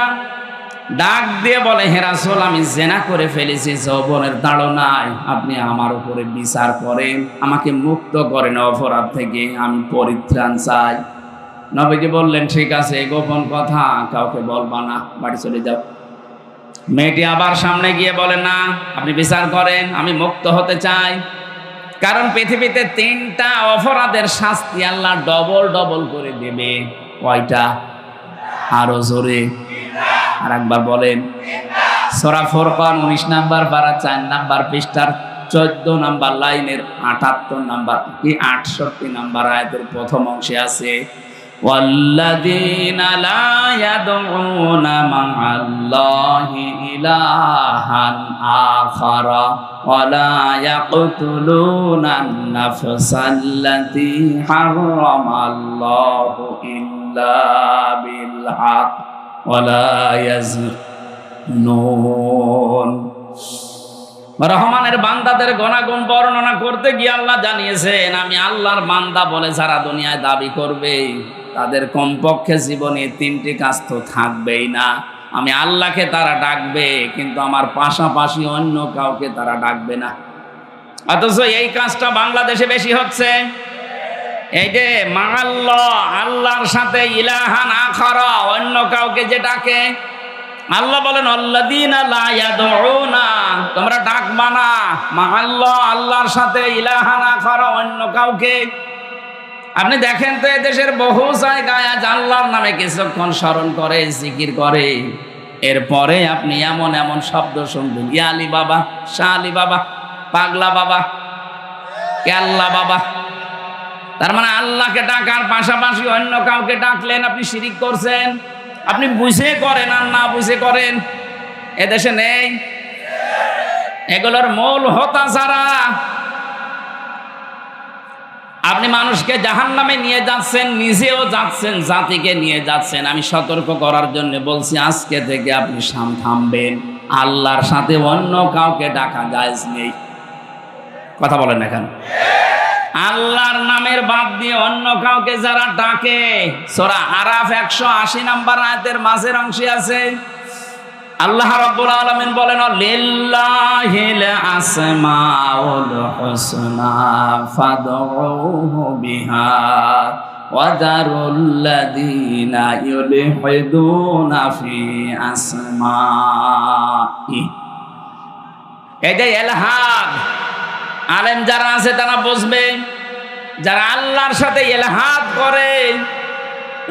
ডাক দিয়ে বলে, হে রাসূল, আমি জিনা করে ফেলেছি যৌবনের তাড়নায়, আপনি আমার উপরে বিচার করেন, আমাকে মুক্ত করেন অপরাধ থেকে, আমি পরিত্রাণ চাই। নবীজি বললেন, ঠিক আছে, গোপন কথা কাউকে বলবা না, বাড়ি চলে যাও। মেয়েটি আবার সামনে গিয়ে বলে, না, আপনি বিচার করেন, আমি মুক্ত হতে চাই। কারণ পৃথিবীতে 3টা অপরাধের শাস্তি আল্লাহ ডবল করে দেবে। কয়টা? আরো জোরে আর একবার বলেন। সূরা ফুরকান 19 নাম্বার পারা 4 নাম্বার পৃষ্ঠার 14 নাম্বার লাইনের 78 নাম্বার কি 68 নাম্বার আয়াতের প্রথম অংশে আছে, ওয়াল্লাযীনা লা ইয়াদউনা মা'আল্লাহি ইলাহান আখারা ওয়া লা ইয়াকতুলুনান নাফসাল্লাতী হারামাল্লাহু ইল্লা বিল হক ওয়া লা ইয়াজনুন। রহমানের বান্দাদের গুনাহগুণ বর্ণনা করতে গিয়ে আল্লাহ জানিয়েছেন, আমি আল্লাহর বান্দা বলে যারা দুনিয়ায় দাবি করবে, তাদের কমপক্ষে জীবনে 3টি কাজ তো থাকবেই না। আমি আল্লাহকে তারা ডাকবে, কিন্তু আমার পাশাপাশি অন্য কাউকে তারা ডাকবে না। অথচ এই কাজটা বাংলাদেশে বেশি হচ্ছে। এই যে মাআল্লাহ, আল্লাহর সাথে ইলাহান আখারা, অন্য কাউকে যে ডাকে, আল্লাহ বলেন আল্লাযীনা লা ইয়াদউনা, তোমরা ডাকবা না মাআল্লাহ, আল্লাহর সাথে ইলাহান আখারা, অন্য কাউকে। আপনি দেখেন তো এদেশের বহু জায়গায় আজ আল্লাহর নামে কিছুক্ষণ স্মরণ করে, জিকির করে, এরপরে আপনি এমন এমন শব্দ শুনবেন, ইয়া আলী বাবা, শাহ আলী বাবা, পাগলা বাবা, কেল্লা বাবা। তার মানে আল্লাহকে ডাকার পাশাপাশি অন্য কাউকে ডাকলেন, আপনি শিরিক করছেন। আপনি বুঝে করেন আর না বুঝে করেন, এদেশে নেই। এগুলোর মূল হোতা যারা, আপনি মানুষকে জাহান্নামে নিয়ে যাচ্ছেন, নিজেও যাচ্ছেন, জাতিকে নিয়ে যাচ্ছেন। আমি সতর্ক করার জন্য বলছি, আজকে থেকে আপনি থামবেন। আল্লাহর সাথে অন্য কাউকে ডাকা জায়েজ নেই। কথা বলেন না কেন? আল্লাহর নামের বাদ দিয়ে অন্য কাউকে যারা ডাকে, সূরা আরাফ 180 নম্বর আয়াতের মাঝের অংশে আছে, আল্লাহ রাব্বুল আলামিন বলেন, লিল্লাহিল আসমাউল হুসনা ফাদউহু বিহা ওয়া যারুল্লাযীনা ইউলহিদুনা ফি আসমাই। এই যে ইলহাদ, আলেম যারা আছে তারা বুঝবে, যারা আল্লাহর সাথে ইলহাদ করে,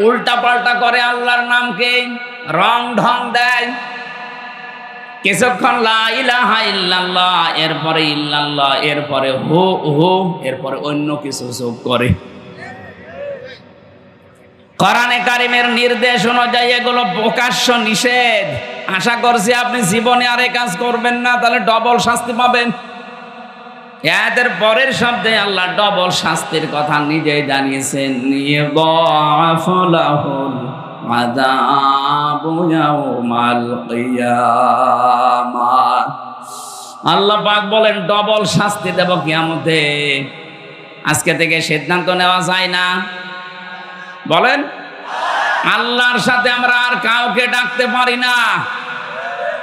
উল্টা পাল্টা করে, আল্লাহর নামকে রং ঢং দেয়, কিছুক্ষণ লা ইলাহা ইল্লাল্লাহ, এরপরে ইল্লাল্লাহ, এরপরে হু হু, এরপরে অন্য কিছু যোগ করে। কোরআনে কারিমের নির্দেশ অনুযায়ী এগুলো প্রকাশ্য নিষেধ। আশা করছি আপনি জীবনে আর এই কাজ করবেন না, তাহলে ডবল শাস্তি পাবেন। এদের পরের শব্দে আল্লাহ ডবল শাস্তির কথা নিজেই জানিয়েছেন, ইয়াদাফুলাহুল আযাবু ইয়াউমাল কিয়ামাহ। আল্লাহ পাক বলেন, ডবল শাস্তি দেব কিয়ামতে। আজকে থেকে সিদ্ধান্ত নেওয়া যায় না, বলেন। আল্লাহর সাথে আমরা আর কাউকে ডাকতে পারি না,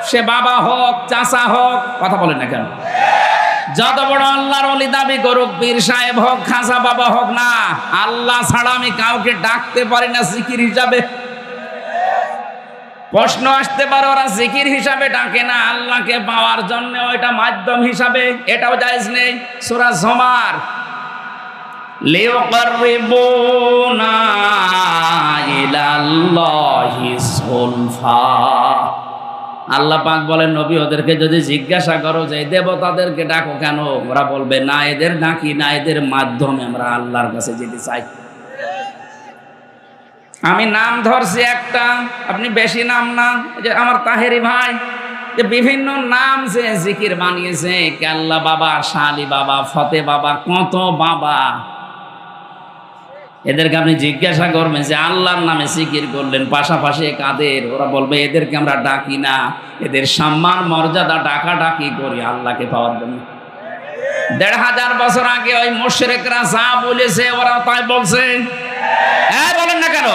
সে বাবা হোক, চাচা হোক, কথা বলেন না কেন? যত বড় আল্লাহর ওলি দাবি করুক, পীর সাহেব হোক, খাজা বাবা হোক না, আল্লাহ ছাড়া আমি কাউকে ডাকতে পারি না জিকির হিসাবে। প্রশ্ন আসতে পারে, ওরা জিকির হিসাবে ডাকে না, আল্লাহকে পাওয়ার জন্য ওইটা মাধ্যম হিসাবে, এটাও জায়েজ নেই। সূরা জুমার, লিয়ুকাররিবুনা ইলাল্লাহি সুলফা। আল্লাহ পাক বলেন, নবী ওদেরকে যদি জিজ্ঞাসা করো যে দেবতাদেরকে ডাকো কেন, ওরা বলবে না এদের ডাকি না, এদের মাধ্যমে আমরা আল্লাহর কাছে যেতে চাই। আমি নাম ধরছি একটা, আপনি বেশি নাম না। যে আমার তাহেরি ভাই যে বিভিন্ন নাম যে জিকির বানিয়েছে, কেল্লা বাবা, শাহ আলী বাবা, ফতে বাবা, কত বাবা, এদেরকে আপনি জিজ্ঞাসা করবেন যে আল্লাহর নামে জিকির করলেন, পাশাপাশি কাদের, ওরা বলবে এদেরকে আমরা ডাকি না, এদের সম্মান মর্যাদা ডাকাডাকি করি আল্লাহকে পাওয়ার জন্য। ১৫০০ বছর আগে ওই মুশরিকরা যা বলেছে ওরা তাই বলছে, হ্যাঁ বলেন না কেন?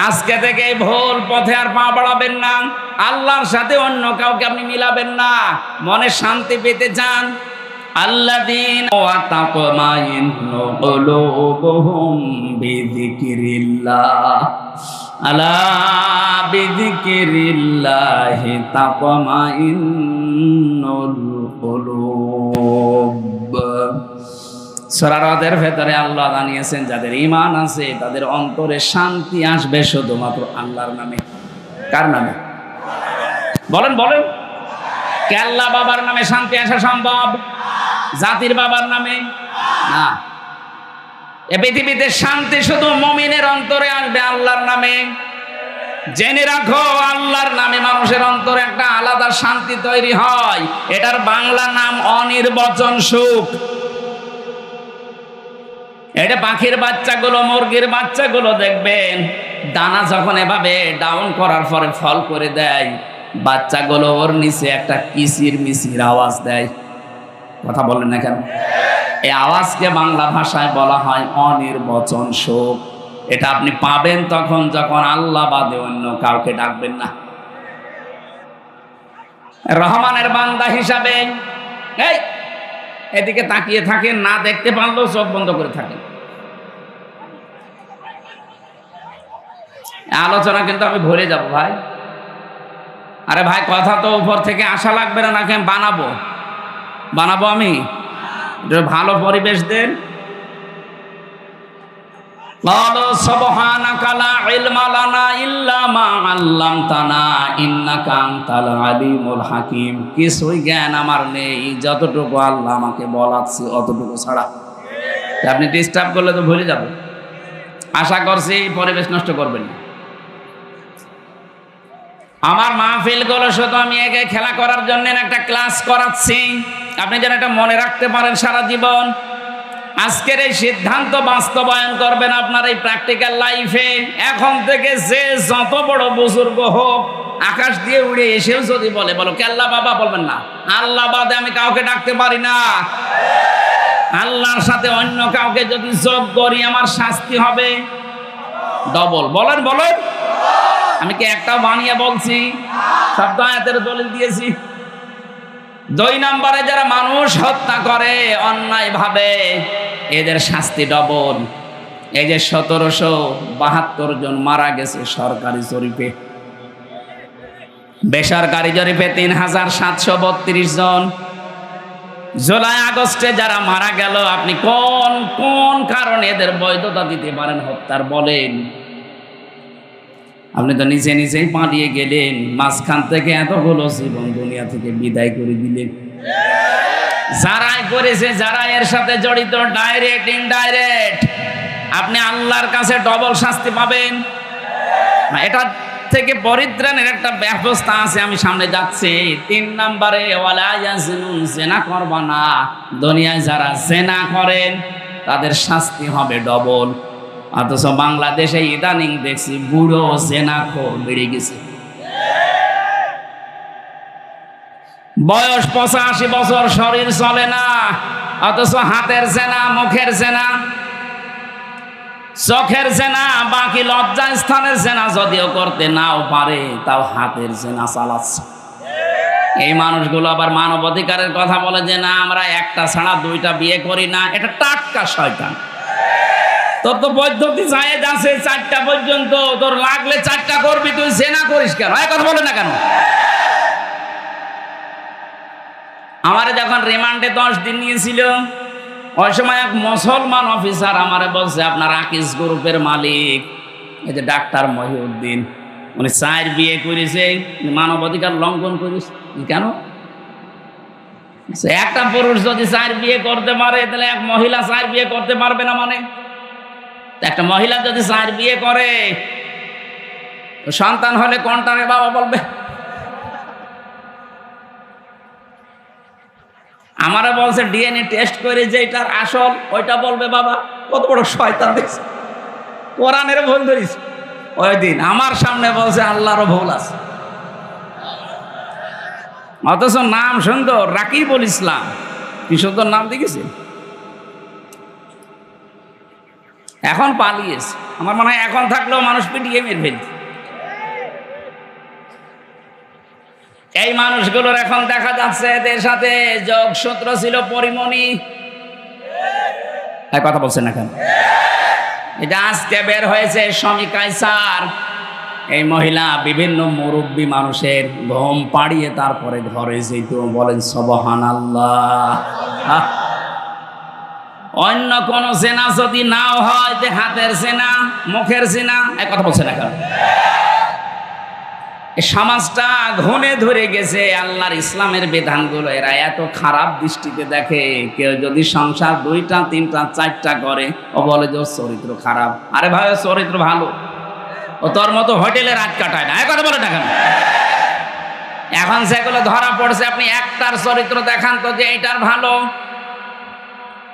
আজকে থেকে ভুল পথে আর পা বাড়াবেন না, আল্লাহর সাথে অন্য কাউকে আপনি মিলাবেন না। মনে শান্তি পেতে চান, আল্লাযীনা তাতমাইন্নু কুলুবুহুম বিযিকরিল্লাহ, আলা বিযিকরিল্লাহি তাতমাইন্নুল কুলুব। সূরা রাদের ভেতরে আল্লাহ জানিয়েছেন, যাদের ঈমান আছে তাদের অন্তরে শান্তি আসবে শুধুমাত্র আল্লাহর নামে। কার নামে? বলেন বলেন। কেল্লা বাবার নামে শান্তি আসা সম্ভব? জাতির বাবার নামে না। এ পৃথিবীতে শান্তি শুধু মুমিনের অন্তরে আসবে আল্লাহর নামে। জেনে রাখো, আল্লাহর নামে মানুষের অন্তরে একটা আলাদা শান্তি তৈরি হয়। এটার বাংলা নাম অনির্বচন সুখ। এটা পাখির বাচ্চাগুলো, মুরগির বাচ্চাগুলো দেখবেন, দানা যখন এভাবে ডাউন করার পরে ফল করে দেয়, বাচ্চাগুলো ওর নিচে একটা কিচির মিচির আওয়াজ দেয়। কথা বলেন না কেন? এই আওয়াজকে বাংলা ভাষায় বলা হয় অনির্বচন সুখ। এটা আপনি পাবেন তখন যখন আল্লাহ বাদে অন্য কাউকে ডাকবেন না। রহমানের বান্দা হিসাবে এই এদিকে তাকিয়ে থাকেন, না দেখতে পারলেও চোখ বন্ধ করে থাকেন। আলোচনা কিন্তু আমি ভরে যাব ভাই। আরে ভাই, কথা তো উপর থেকে আসা লাগবে না, নাকি আমি বানাবো আমি? ভালো পরিবেশ দেন, ক্বালু সুবহানাকা লা ইলমা লানা ইল্লা মা আল্লামতানা ইন্নাকা আনতাল আলিমুল হাকিম। কিছুই জ্ঞান আমার নেই, যতটুকু আল্লাহ আমাকে বলাচ্ছে অতটুকু ছাড়া। আপনি ডিস্টার্ব করলে তো ভুলে যাবেন। আশা করছি পরিবেশ নষ্ট করবেন না। আমার মাহফিলগুলো শুধু আমি একে খেলা করার জন্য একটা ক্লাস করাচ্ছি, আপনি যেন এটা মনে রাখতে পারেন সারা জীবন। আজকের এই সিদ্ধান্ত বাস্তবায়ন করবেন আপনার এই প্র্যাকটিক্যাল লাইফে। এখন থেকে যে যত বড় বুজুর্গ হোক, আকাশ দিয়ে উড়ে এসেও যদি বলো কেল্লা বাবা, বলবেন না আল্লাহ বাদে আমি কাউকে ডাকতে পারি না। আল্লাহর সাথে অন্য কাউকে যদি যোগ করি আমার শাস্তি হবে ডবল। বলেন বলেন, আমি কি একটাও বানিয়ে বলছি? সব আয়াতের দলিল দিয়েছি। 2 নম্বরে যারা মানুষ হত্যা করে অন্যায় ভাবে, এদের শাস্তি ডবল। এই যে 1772 জন মারা গেছে সরকারি জরিপে, বেসরকারি জরিপে 3732 জন। জুলাই আগস্টে যারা মারা গেল, আপনি কোন কোন কারণে এদের বৈধতা দিতে পারেন হত্যার? বলেন। আপনি তো নিজে নিজেই পালিয়ে গেলেন, মাঝখান থেকে এতগুলো জীবন দুনিয়া থেকে বিদায় করে দিলেন। যারাই করেছে, যারা এর সাথে জড়িত, ডাইরেক্ট ইনডাইরেক্ট, আপনি আল্লাহর কাছে ডবল শাস্তি পাবেন। এটা থেকে পরিত্রাণের একটা ব্যবস্থা আছে, আমি সামনে যাচ্ছি। 3 নম্বরে ওয়ালা ইয়াজনুন, জেনা করবা না। দুনিয়ায় যারা জেনা করেন তাদের শাস্তি হবে ডবল। অথচ বাংলাদেশে ইদানিং দেখছি বুড়ো জেনাখোর বেড়ে গেছে। বয়স 85 বছর, শরীর চলে না, অথচ হাতের জেনা, মুখের জেনা, চোখের জেনা, বাকি লজ্জা স্থানের জেনা যদিও করতে নাও পারে, তাও হাতের জেনা চালাচ্ছে। এই মানুষগুলো আবার মানবাধিকারের কথা বলে যে না, আমরা একটা ছাড়া 2টা বিয়ে করি না। এটা টাটকা শয়তান। তোর তো পদ্ধতি জায়েজ আছে 4টা পর্যন্ত, তোর লাগলে 4টা করবি, তুই জেনা করিস কেন? এই কথা বলে না কেন? আমারে যখন রিমান্ডে 10 দিন নিয়েছিল, ওই সময় এক মুসলমান অফিসার আমারে বলছে, আপনার আকিস গ্রুপের মালিক এই যে ডাক্তার মহিউদ্দিন, উনি 4 বিয়ে করেছে, মানবাধিকার লঙ্ঘন করিস কেন? একটা পুরুষ যদি 4 বিয়ে করতে পারে, তাহলে এক মহিলা 4 বিয়ে করতে পারবে না? মানে একটা মহিলা যদি 4 বিয়ে করে, সন্তান হলে কোনটারে বাবা বলবে? আমারা বলছে ডিএনএ টেস্ট করে যে এটার আসল, ওইটা বলবে বাবা। কত বড় শয়তান দেখছে! কোরআনের ভুল ধরিস। ওই দিন আমার সামনে বলছে আল্লাহরও ভুল আছে, অথচ নাম সুন্দর, রাকিবুল ইসলাম। কি সুন্দর নাম দেখেছে। এখন পালিয়েছে। আমার মনে হয় এখন থাকলেও মানুষ পিটিয়ে মেরে ফেলত। এই মানুষগুলোর এখন দেখা যাচ্ছে এদের সাথে যোগসূত্র ছিল পরিমণি। কথা বলছেন না কেন? এটা আজকে বের হয়েছে স্বামী কায়সার। এই মহিলা বিভিন্ন মুরব্বী মানুষের ঘুম পাড়িয়ে তারপরে ঘরে যেত। বলেন সুবহানাল্লাহ। অন্য কোন জেনা যদি নাও হয়, যে হাতের জেনা, মুখের জেনা, কথা বলছে না কেন? সমাজটা ঘুণে ধরে গেছে আল্লাহর ইসলামের বিধানগুলো। এরা এত খারাপ দৃষ্টিতে দেখে। কেউ যদি সংসার 2টা 3টা 4টা করে, ও বলে যে ওর চরিত্র খারাপ। আরে ভাই, ওর চরিত্র ভালো, ও তোর মতো হোটেলে রাত কাটায় না। কথা বলে না কেন? এখন সেগুলো ধরা পড়ছে। আপনি একটার চরিত্র দেখান তো যে এইটার ভালো।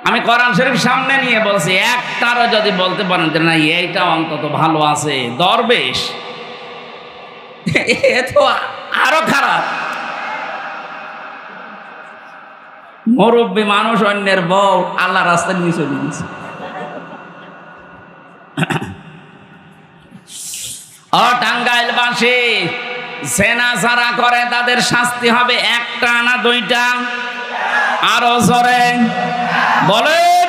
আমি কোরআন শরীফ সামনে নিয়ে বলছি, একটারও যদি বলতে পারেন যে না এইটা অন্তত ভালো আছে, দরবেশ, এ তো আরো খারাপ। মুরব্বী মানুষ অন্যের বউ আল্লাহ রাস্তায় নিয়ে চলে গেছে। ও টাঙ্গাইলবাসী, জেনা যারা করে তাদের শাস্তি হবে 1টা না 2টা? আরো জোরে বলেন।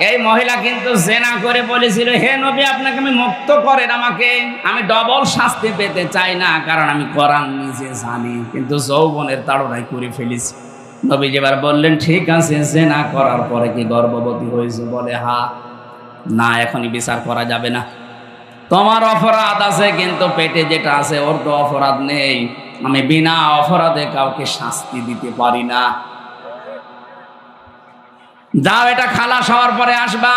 এই মহিলা কিন্তু জেনা করে বলেছিল, হে নবী আপনাকে আমি মুক্ত করেন, আমাকে, আমি ডবল শাস্তি পেতে চাই না, কারণ আমি কোরআন নিজে জানি, কিন্তু যৌবনের তাড়নায় করে ফেলেছি। নবী এবার বললেন ঠিক আছে, জেনা করার পরে কি গর্ভবতী হয়েছে? বলে হ্যাঁ। না, এখনই বিচার করা যাবে না। তোমার অপরাধ আছে, কিন্তু পেটে যেটা আছে ওর তো অপরাধ নেই। আমি বিনা অপরাধে কাউকে শাস্তি দিতে পারি না। যাও, এটা খালাস হওয়ার পরে আসবা।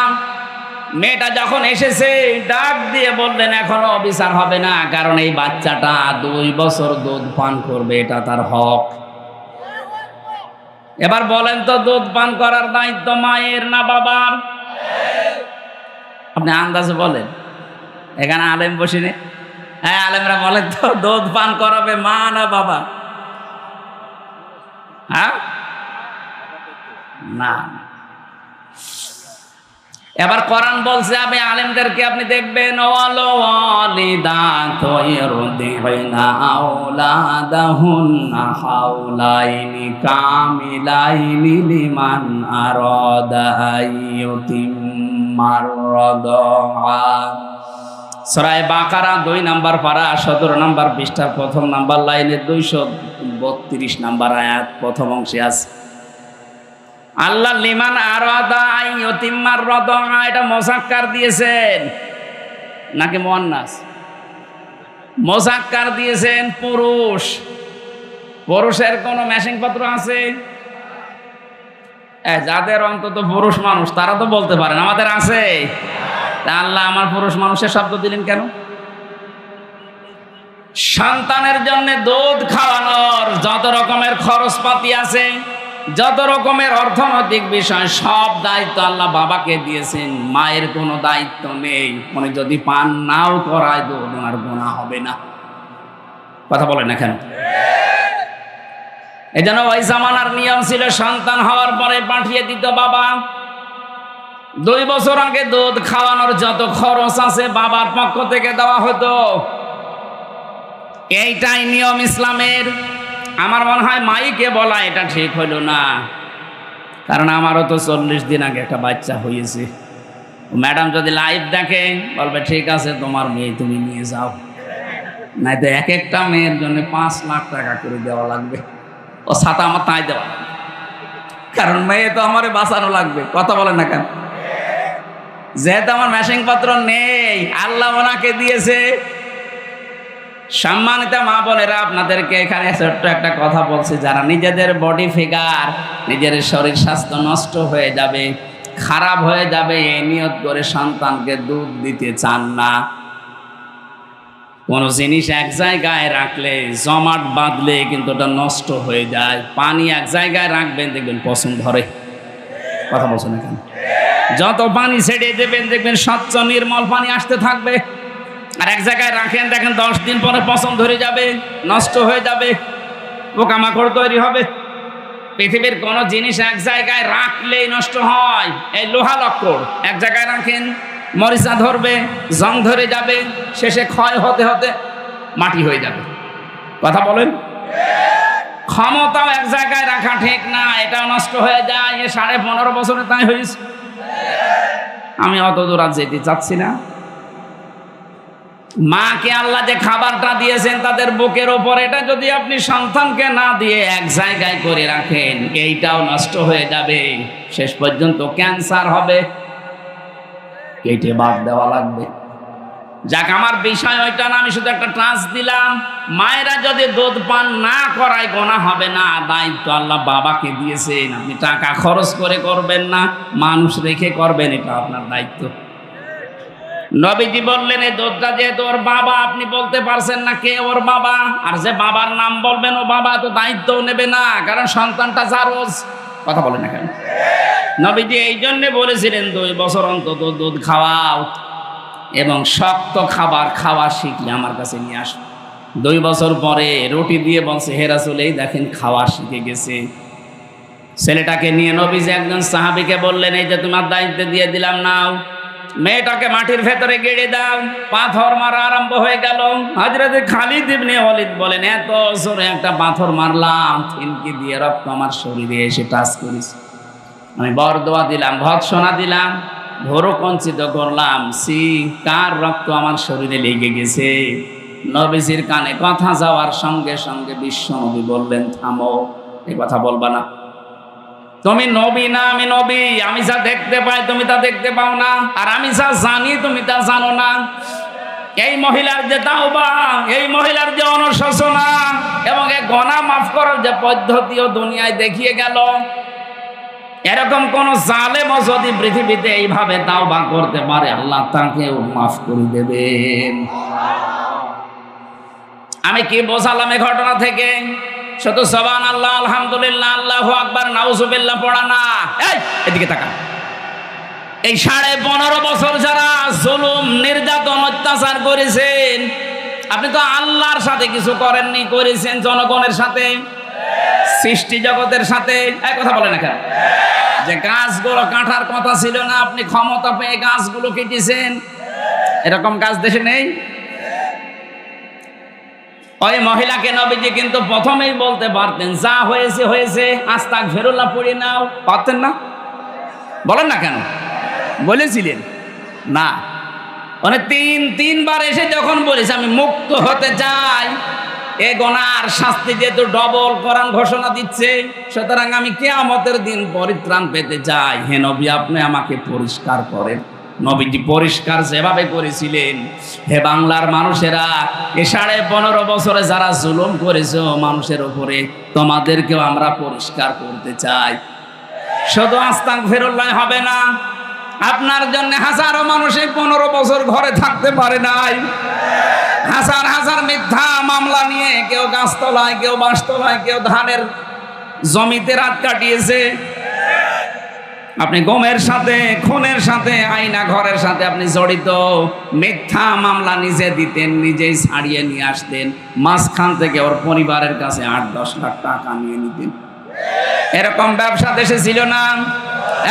মেয়েটা যখন এসেছে ডাক দিয়ে বললেন এখনো বিচার হবে না, কারণ এই বাচ্চাটা 2 বছর দুধ পান করবে, এটা তার হক। এবার বলেন তো, দুধ পান করার দায়িত্ব মায়ের না বাবার? আপনি আন্দাজে বলেন, এখানে আলেম বসিনি? হ্যাঁ, আলেমরা বলেন তো, দুধ পান করাবে মা না বাবা? হ্যাঁ, না। এবার কোরআন বলছে, আমি আলেমদেরকে আপনি দেখবেন, ওয়ালো ওয়ালিদাতু ইরদিনা আওলাদাহুন্না হাওলাইনি কামিলাইনি লিমান আরাদা আইয়ুতিম্মার রাদা। সূরা বাকারা 2 নম্বর পারা 17 নম্বর পৃষ্ঠার 1ম নম্বর লাইনে 232 নম্বর আয়াত প্রথম অংশে আছে। আল্লাহ লিমান আরাদা আইয়ুতিম্মার রাদা, এটা মুযাক্কার দিয়েছেন নাকি মুয়ান্নাস? মুযাক্কার দিয়েছেন। পুরুষ, পুরুষের কোন ম্যাচিং পত্র আছে? যাদের অন্তত পুরুষ মানুষ তারা তো বলতে পারেন আমাদের আছে। আল্লাহ আমার পুরুষ মানুষের শব্দ দিলেন কেন? সন্তানের জন্য দুধ খাওয়ানোর যত রকমের খরচপাতি আছে, যত রকমের অর্থনৈতিক বিষয়, সব দায়িত্ব আল্লাহ বাবাকে দিয়েছেন। মায়ের কোনো দায়িত্ব নেই। উনি যদি পান নাও করায় দুধ, ওনার গুনাহ হবে না। কথা বলেন না কেন? এই জন্য ওই জামানার নিয়ম ছিল, সন্তান হওয়ার পরে পাঠিয়ে দিত বাবা। 2 বছর আগে দুধ খাওয়ানোর যত খরচ আছে বাবার পক্ষ থেকে দেওয়া হতো। এইটাই নিয়ম ইসলামের। আমার মনে হয় মাইকে বলা এটা ঠিক হইল না, কারণ আমারও তো 40 দিন আগে একটা বাচ্চা হয়েছে। ম্যাডাম যদি লাইভ দেখে বলবে ঠিক আছে তোমার মেয়ে তুমি নিয়ে যাও, নাই তো এক একটা মেয়ের জন্য 5 লাখ টাকা করে দেওয়া লাগবে। ও ছাতা আমার তাই দেওয়া লাগবে, কারণ মেয়ে তো আমারে বাঁচানো লাগবে। কথা বলেন না কেন? যেহেতু আমার ম্যাচিং পত্র নেই, আল্লাহ ওনাকে দিয়েছে। সম্মানিত মা বোনেরা, আপনাদেরকে এখানে ছোট্ট একটা কথা বলছি, যারা নিজেদের বডি ফিগার, নিজের শরীর স্বাস্থ্য নষ্ট হয়ে যাবে, খারাপ হয়ে যাবে, এই নিয়ত করে সন্তানকে দুধ দিতে চান না। কোনো জিনিস এক জায়গায় রাখলে, জমাট বাঁধলে কিন্তু ওটা নষ্ট হয়ে যায়। পানি এক জায়গায় রাখবেন, দেখবেন পছন্দ ধরে। কথা বলছেন এখানে? যত পানি ছেড়ে দেবেন দেখবেন স্বচ্ছ নির্মল পানি আসতে থাকবে। আর এক জায়গায় রাখেন, দেখেন 10 দিন পরে পছন্দ ধরে যাবে, নষ্ট হয়ে যাবে, পোকামাকড় তৈরি হবে। পৃথিবীর কোন জিনিস এক জায়গায় রাখলেই নষ্ট হয়। এই লোহা লক্কর এক জায়গায় রাখেন, মরিচা ধরবে, জং ধরে যাবে, শেষে ক্ষয় হতে হতে মাটি হয়ে যাবে। কথা বলেন? ক্ষমতাও এক জায়গায় রাখা ঠিক না, এটাও নষ্ট হয়ে যায়। 15.5 বছরে তাই হয়েছে। আমি অত দূর আর যেতে চাচ্ছি না। মাকে আল্লাহ যে খাবারটা দিয়েছেন তাদের বুকের ওপর, এটা যদি আপনি সন্তানকে না দিয়ে এক জায়গায় করে রাখেন, এইটাও নষ্ট হয়ে যাবে, শেষ পর্যন্ত ক্যান্সার হবে। কেটে বাদ দেওয়া লাগবে। যাক, আমার বিষয় ওইটা না, আমি শুধু একটা ট্রান্স দিলাম। মায়েরা যদি দুধ পান না করায় গোনা হবে না, দায়িত্ব আল্লাহ বাবাকে দিয়েছেন। আপনি টাকা খরচ করে করবেন না, মানুষ রেখে করবেন, এটা আপনার দায়িত্ব। নবীজি বললেন এই দুধটা যেহেতু ওর বাবা, আপনি বলতে পারছেন না কে ওর বাবা, আর যে বাবার নাম বলবেন ও বাবা তো দায়িত্বও নেবে না, কারণ সন্তানটা জারজ। কথা বলেন না কেন? নবীজি এই জন্যে বলেছিলেন 2 বছর অন্তত দুধ খাওয়াও, এবং শক্ত খাবার খাওয়া শিখলে আমার কাছে নিয়ে আসো। 2 বছর পরে রুটি দিয়ে বলছে, হে রাসূল এই দেখেন খাওয়া শিখে গেছে। ছেলেটাকে নিয়ে নবীজি একজন সাহাবীকে বললেন, এই যে তোমার দায়িত্ব দিয়ে দিলাম, নাও মেয়েটাকে মাটির ভেতরে গেড়ে দাও। পাথর মারা আরম্ভ হয়ে গেল। হযরত খালিদ ইবনে ওয়ালিদ বলেন, এত জোরে একটা পাথর মারলাম, থিনকি দিয়ে রক্ত আমার শরীরে এসে টাচ করেছে। আমি বরদোয়া দিলাম, ভৎসনা দিলাম, ভোর কঞ্চিত করলাম, সি কার রক্ত আমার শরীরে লেগে গেছে। নবীজির কানে কথা যাওয়ার সঙ্গে সঙ্গে বিশ্বনবী বললেন, থামো, এই কথা বলবা না। তুমি নবী না আমি নবী, আমি যা দেখতে পাই তুমি তা দেখতে পাও না, আর আমি যা জানি তুমি তা জানো না। এই মহিলার যে তাওবা, এই মহিলার যে অনুশোচনা এবং এই গুনাহ মাফ করার যে পদ্ধতিও দুনিয়ায় দেখিয়ে গেল। এরকম কোন জালেমও যদি পৃথিবীতে এইভাবে তাওবা করতে পারে, আল্লাহ তাকেও মাফ করে দেবেন। আমি কি বোঝালাম এই ঘটনা থেকে? শুধু সুবহানাল্লাহ, আলহামদুলিল্লাহ, আল্লাহু আকবার, নাউজুবিল্লাহ পড়া না। এই এদিকে তাকা। এই 15.5 বছর যারা জুলুম, নির্যাতন, অত্যাচার করেছেন, আপনি তো আল্লাহর সাথে কিছু করেননি, করেছেন জনগণের সাথে, সৃষ্টি জগতের সাথে। এই কথা বলে না কেন? যে গাছগুলো কাটার কথা ছিল না, আপনি ক্ষমতা পেয়ে গাছগুলো কেটেছেন। এরকম গাছ দেশে নেই। ওই মহিলাকে নবীজি কিন্তু প্রথমেই বলতে পারতেন, যা হয়েছে হয়েছে, আস্তাগফিরুল্লাহ পড়ে নাও। পারতেন না? বলেন না কেন? বলেছিলেন না। মানে তিনবার এসে যখন বলেছে আমি মুক্ত হতে চাই, এ গুনার শাস্তি যেহেতু ডবল কোরআন ঘোষণা দিচ্ছে, সুতরাং আমি কিয়ামতের দিন পরিত্রাণ পেতে চাই, হে নবী আপনি আমাকে পরিষ্কার করেন। নবীজি পরিষ্কার যেভাবে করেছিলেন, হে বাংলার মানুষেরা, এ 15.5 বছরে যারা জুলুম করেছে মানুষের উপরে, তোমাদেরকেও আমরা পরিষ্কার করতে চাই। শুধু আস্তাগফিরুল্লাহ হবে না, আপনার জন্য হাজারো মানুষ 15 বছর ঘরে থাকতে পারে নাই। হাজার হাজার মিথ্যা মামলা নিয়ে কেউ গাছতলায়, কেউ বাঁশতলায়, কেউ ধানের জমিতে রাত কাটিয়েছে। আপনি গমের সাথে, খুনের সাথে, আয়না ঘরের সাথে আপনি জড়িত। মিথ্যা মামলা নিজে দিতেন, নিজেই ছাড়িয়ে নিয়ে আসতেন, মাঝখান থেকে ওর পরিবারের কাছে 8-10 লাখ টাকা নিয়ে নিতেন। এরকম ব্যবসা দেশে ছিল না?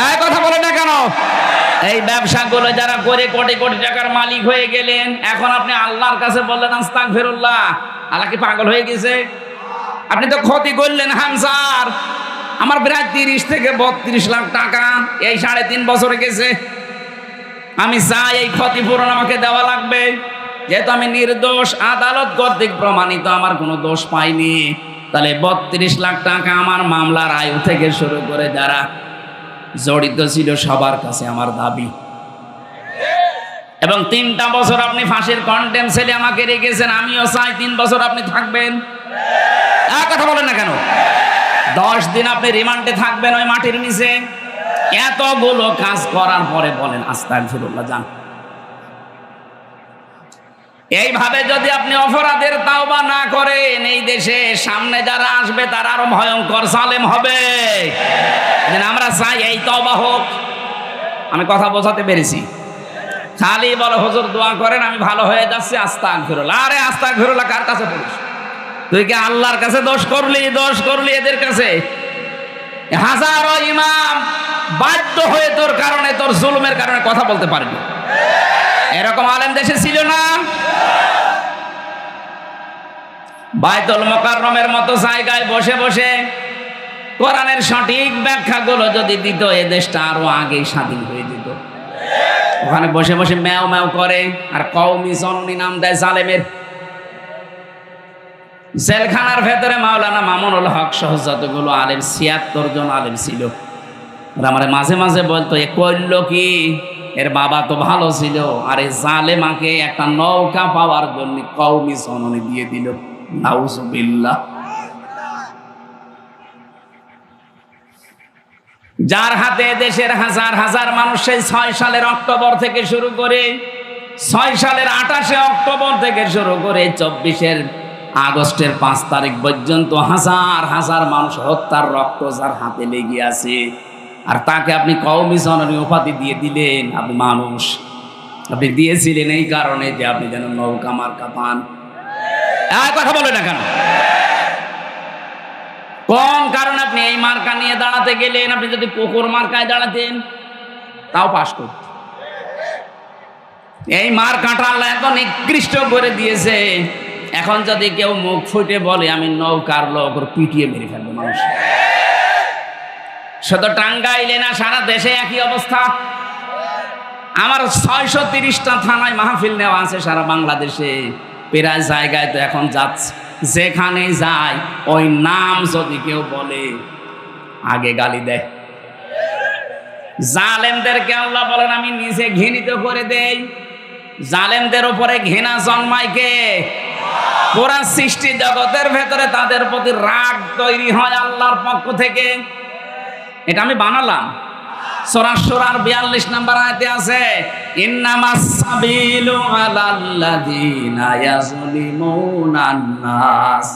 এই কথা বলে না কেন? এই ব্যবসাগুলো যারা করে কোটি কোটি টাকার মালিক হয়ে গেলেন, এখন আপনি আল্লাহর কাছে বললেন আস্তাগফিরুল্লাহ। আল্লাহ কি পাগল হয়ে গেছে? আপনি তো ক্ষতি করলেন হামসার। আমার প্রায় 30 থেকে 32 লাখ টাকা এই 3.5 বছরে গেছে। আমি চাই এই ক্ষতিপূরণ আমাকে দেওয়া লাগবে, যেহেতু আমি নির্দোষ, আদালত কর্তৃক প্রমাণিত, আমার কোনো দোষ পাইনি। তাহলে 32 লাখ টাকা আমার মামলার আয়ু থেকে শুরু করে যারা জড়িত ছিল সবার কাছে আমার দাবি। এবং 3টা বছর আপনি ফাঁসির কন্টেম সেলে আমাকে রেখেছেন, আমিও চাই 3 বছর আপনি থাকবেন। কথা বলেন না কেন? 10 দিন আপনি রিমান্ডে থাকবেন ওই মাটির নিচে। এতগুলো কাজ করার পরে বলেন আস্তাগফিরুল্লাহ যান। এইভাবে যদি আপনি অপরাধের তাওবা না করেন, এই দেশে সামনে যারা আসবে তারা আরো ভয়ঙ্কর জালেম হবে। আমরা চাই এই তওবা হোক। আমি কথা বোঝাতে পেরেছি? খালি বলো হুজুর দোয়া করেন আমি ভালো হয়ে যাচ্ছি, আস্তাগফিরুল্লাহ। আরে আস্তাগফিরুল্লাহ কার কাছে পড়িস? তুই কি আল্লাহর কাছে দোষ করলি এদের কাছে? হাজারো ইমাম বাধ্য হয়ে তোর কারণে, তোর জুলুমের কারণে কথা বলতে পারেনি। এরকম আলেম দেশে ছিল না? বাইতুল মুকাররমের মতো জায়গায় বসে বসে কোরআনের সঠিক ব্যাখ্যাগুলো যদি দিত, এ দেশটা আরো আগেই স্বাধীন হয়ে যেত। ওখানে বসে বসে ম্যাও ম্যাও করে আর কওমি জননী নাম দেয় জালেমের। জেলখানার ভেতরে মাওলানা মামুনুল হক সহ যতগুলো আলেম, 76 জন আলেম ছিল। আর আমার মাঝে মাঝে বলতো, এ করলো কি? এর বাবা তো ভালো ছিল, আর এই জালেমাকে একটা নৌকা পাওয়ার জন্য কওমি জননী দিয়ে দিল। নাউজুবিল্লাহ। যার হাতে দেশের হাজার হাজার মানুষ সেই 6 সালের অক্টোবর থেকে শুরু করে, 6 সালের 28 অক্টোবর থেকে শুরু করে 24 আগস্টের 5 তারিখ পর্যন্ত হাজার হাজার মানুষ হত্যার রক্ত যার হাতে লেগে আছে, আর তাকে আপনি কওমি জননী উপাধি দিয়ে দিলেন। আপনি মানুষ, আপনি দিয়েছিলেন এই কারণে যে আপনি যেন নৌকা মার্কা পান। কথা বলে না কেন? কোন কারণে আপনি এই মার্কা নিয়ে দাঁড়াতে গেলেন? আপনি যদি কুকুর মার্কায় দাঁড়াতেন তাও পাস করত। এই মার্কাটা আল্লাহ এত নিকৃষ্ট করে দিয়েছে, এখন যদি কেউ মুখ ফুটে বলে আমি নৌকার লোক, ওর পিটিয়ে মেরে ফেলবে মানুষ। শুধু টাঙ্গাইলে না, সারা দেশে একই অবস্থা। আমার 630টা থানায় মাহফিল নেওয়া আছে সারা বাংলাদেশে। প্রায় জায়গায় তো এখন যাচ্ছে, যেখানে যায় ওই নাম যদি কেউ বলে আগে গালি দেয়। জালেমদেরকে আল্লাহ বলেন আমি নিজে ঘৃণিত করে দেই। জালেমদের উপরে ঘৃণা জন্মায় কে? পুরা সৃষ্টি জগতের ভেতরে তাদের প্রতি রাগ তৈরি হয় আল্লাহর পক্ষ থেকে। এটা আমি বানালাম। সূরা সূরার 42 নম্বর আয়াতে আছে, ইন্নামাস সাবিলু আলাল্লাযিনা ইয়াজলিমুনান নাস।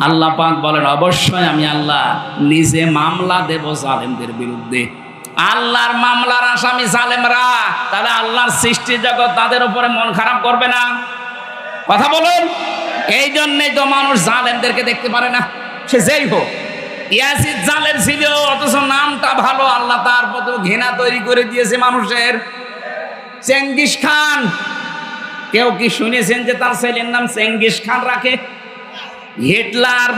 আল্লাহ পাক বলেন অবশ্যই আমি আল্লাহ নিজে মামলা দেব জালেমদের বিরুদ্ধে। আল্লাহর মামলার আসামি জালেমরা, তাহলে আল্লাহর সৃষ্টি জগৎ তাদের উপরে মন খারাপ করবে না? কথা বলুন। এই জন্যই তো মানুষ জালেমদেরকে দেখতে পারে না, সে যেই হোক। ইয়াজিদ জালেম ছিল, অথচ নামটা ভালো, আল্লাহ তার প্রতি ঘৃণা তৈরি করে দিয়েছে মানুষের। চেঙ্গিস খান, কেউ কি শুনেছেন যে তার ছেলের নাম চেঙ্গিস খান রাখে? হিটলার,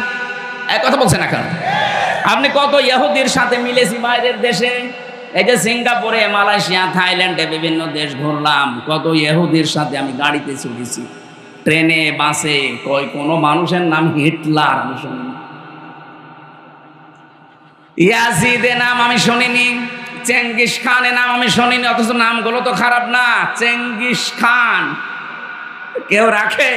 এক কথা বলছেন না কেন? আপনি কত ইহুদির সাথে মিলেছি বাইরের দেশে, এই যে সিঙ্গাপুরে, মালয়েশিয়া, থাইল্যান্ডে বিভিন্ন দেশ ঘুরলাম, কত ইহুদির সাথে আমি গাড়িতে চলেছি, ট্রেনে, বাসে, কোনো মানুষের নাম হিটলার আমি শুনিনি। ইয়াজিদের নাম আমি শুনিনি, চেঙ্গিস খানের নাম আমি শুনিনি, অথচ নামগুলো তো খারাপ না। চেঙ্গিস খান কেউ রাখে?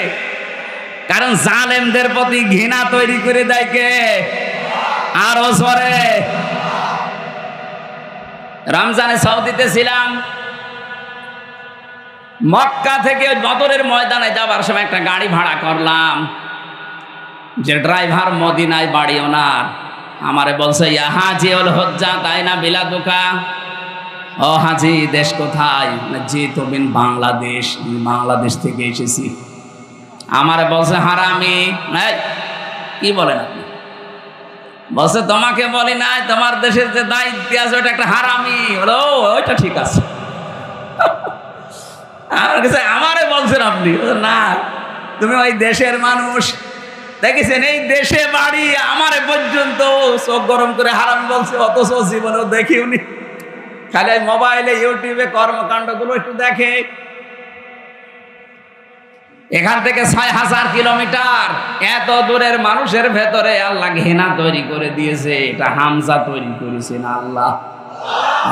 কারণ জালেমদের প্রতি ঘৃণা তৈরি করে দেয় কে? আরো জোরে। রমজানে সৌদিতে ছিলাম, মক্কা থেকে বদরের ময়দানে যাবার সময় একটা গাড়ি ভাড়া করলাম, যে ড্রাইভার মদিনায় বাড়ি ওনার, আমারে বলছে ইয়া হাজি ওল হজ্জা তাই না বিলাদুকা। ও হাজি, দেশ কোথায়? জি তুমিন বাংলাদেশ, আমি বাংলাদেশ থেকে এসেছি। আমারে বলছে হারামি। কি বলেন আপনি? বলছে তোমাকে বলি নাই, তোমার দেশের যে দায়িত্ব আছে ওটা একটা হারামি। বলো ওইটা ঠিক আছে। আমার কাছে আমারে বলছেন আপনি? না, তুমি ওই দেশের মানুষ, দেখেছেন এই দেশে বাড়ি, আমারে পর্যন্ত চোখ গরম করে হারামি বলছে, অথচ জীবনেও দেখিওনি। খালি মোবাইলে ইউটিউবে কর্মকাণ্ডগুলো একটু দেখে। এখান থেকে ৬,০০০ কিলোমিটার, এত দূরের মানুষের ভেতরে আল্লাহ ঘৃণা তৈরি করে দিয়েছে। এটা হামজা তৈরি করেছেন আল্লাহ।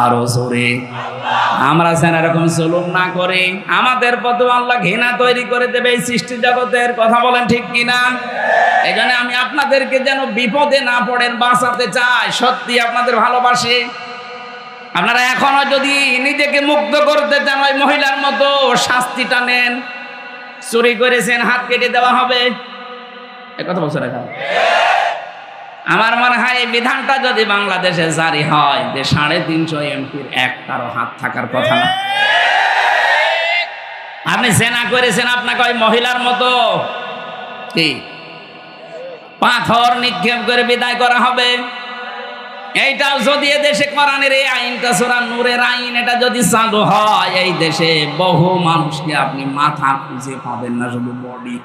আরো জোরে। আমরা যেন এরকম জুলুম না করি, আমাদের প্রতি আল্লাহ ঘৃণা তৈরি করে দেবে এই সৃষ্টি জগতের। কথা বলেন ঠিক কিনা? এই জন্য আমি আপনাদেরকে যেন বিপদে না পড়েন বাঁচাতে চাই। সত্যি আপনাদের ভালোবাসি। আপনারা এখনো যদি নিজেকে মুক্ত করতে চান, ওই মহিলার মতো শাস্তিটা নেন। চুরি করেছেন, হাত কেটে দেওয়া হবে। কথা বলছে না? আমার মনে হয় এই বিধানটা যদি বাংলাদেশে জারি হয়, যে 350 এমপির একটারও হাত থাকার কথা না। আপনি জেনা করেছেন, আপনাকে ওই মহিলার মতো কি পাথর নিক্ষেপ করে বিদায় করা হবে। এইটাও যদি এদেশে কোরআনের এই আইনটা, সূরা নূরের আইন, এটা যদি চালু হয়, এই দেশে বহু মানুষকে আপনি মাথা খুঁজে পাবেন না, শুধু বডি।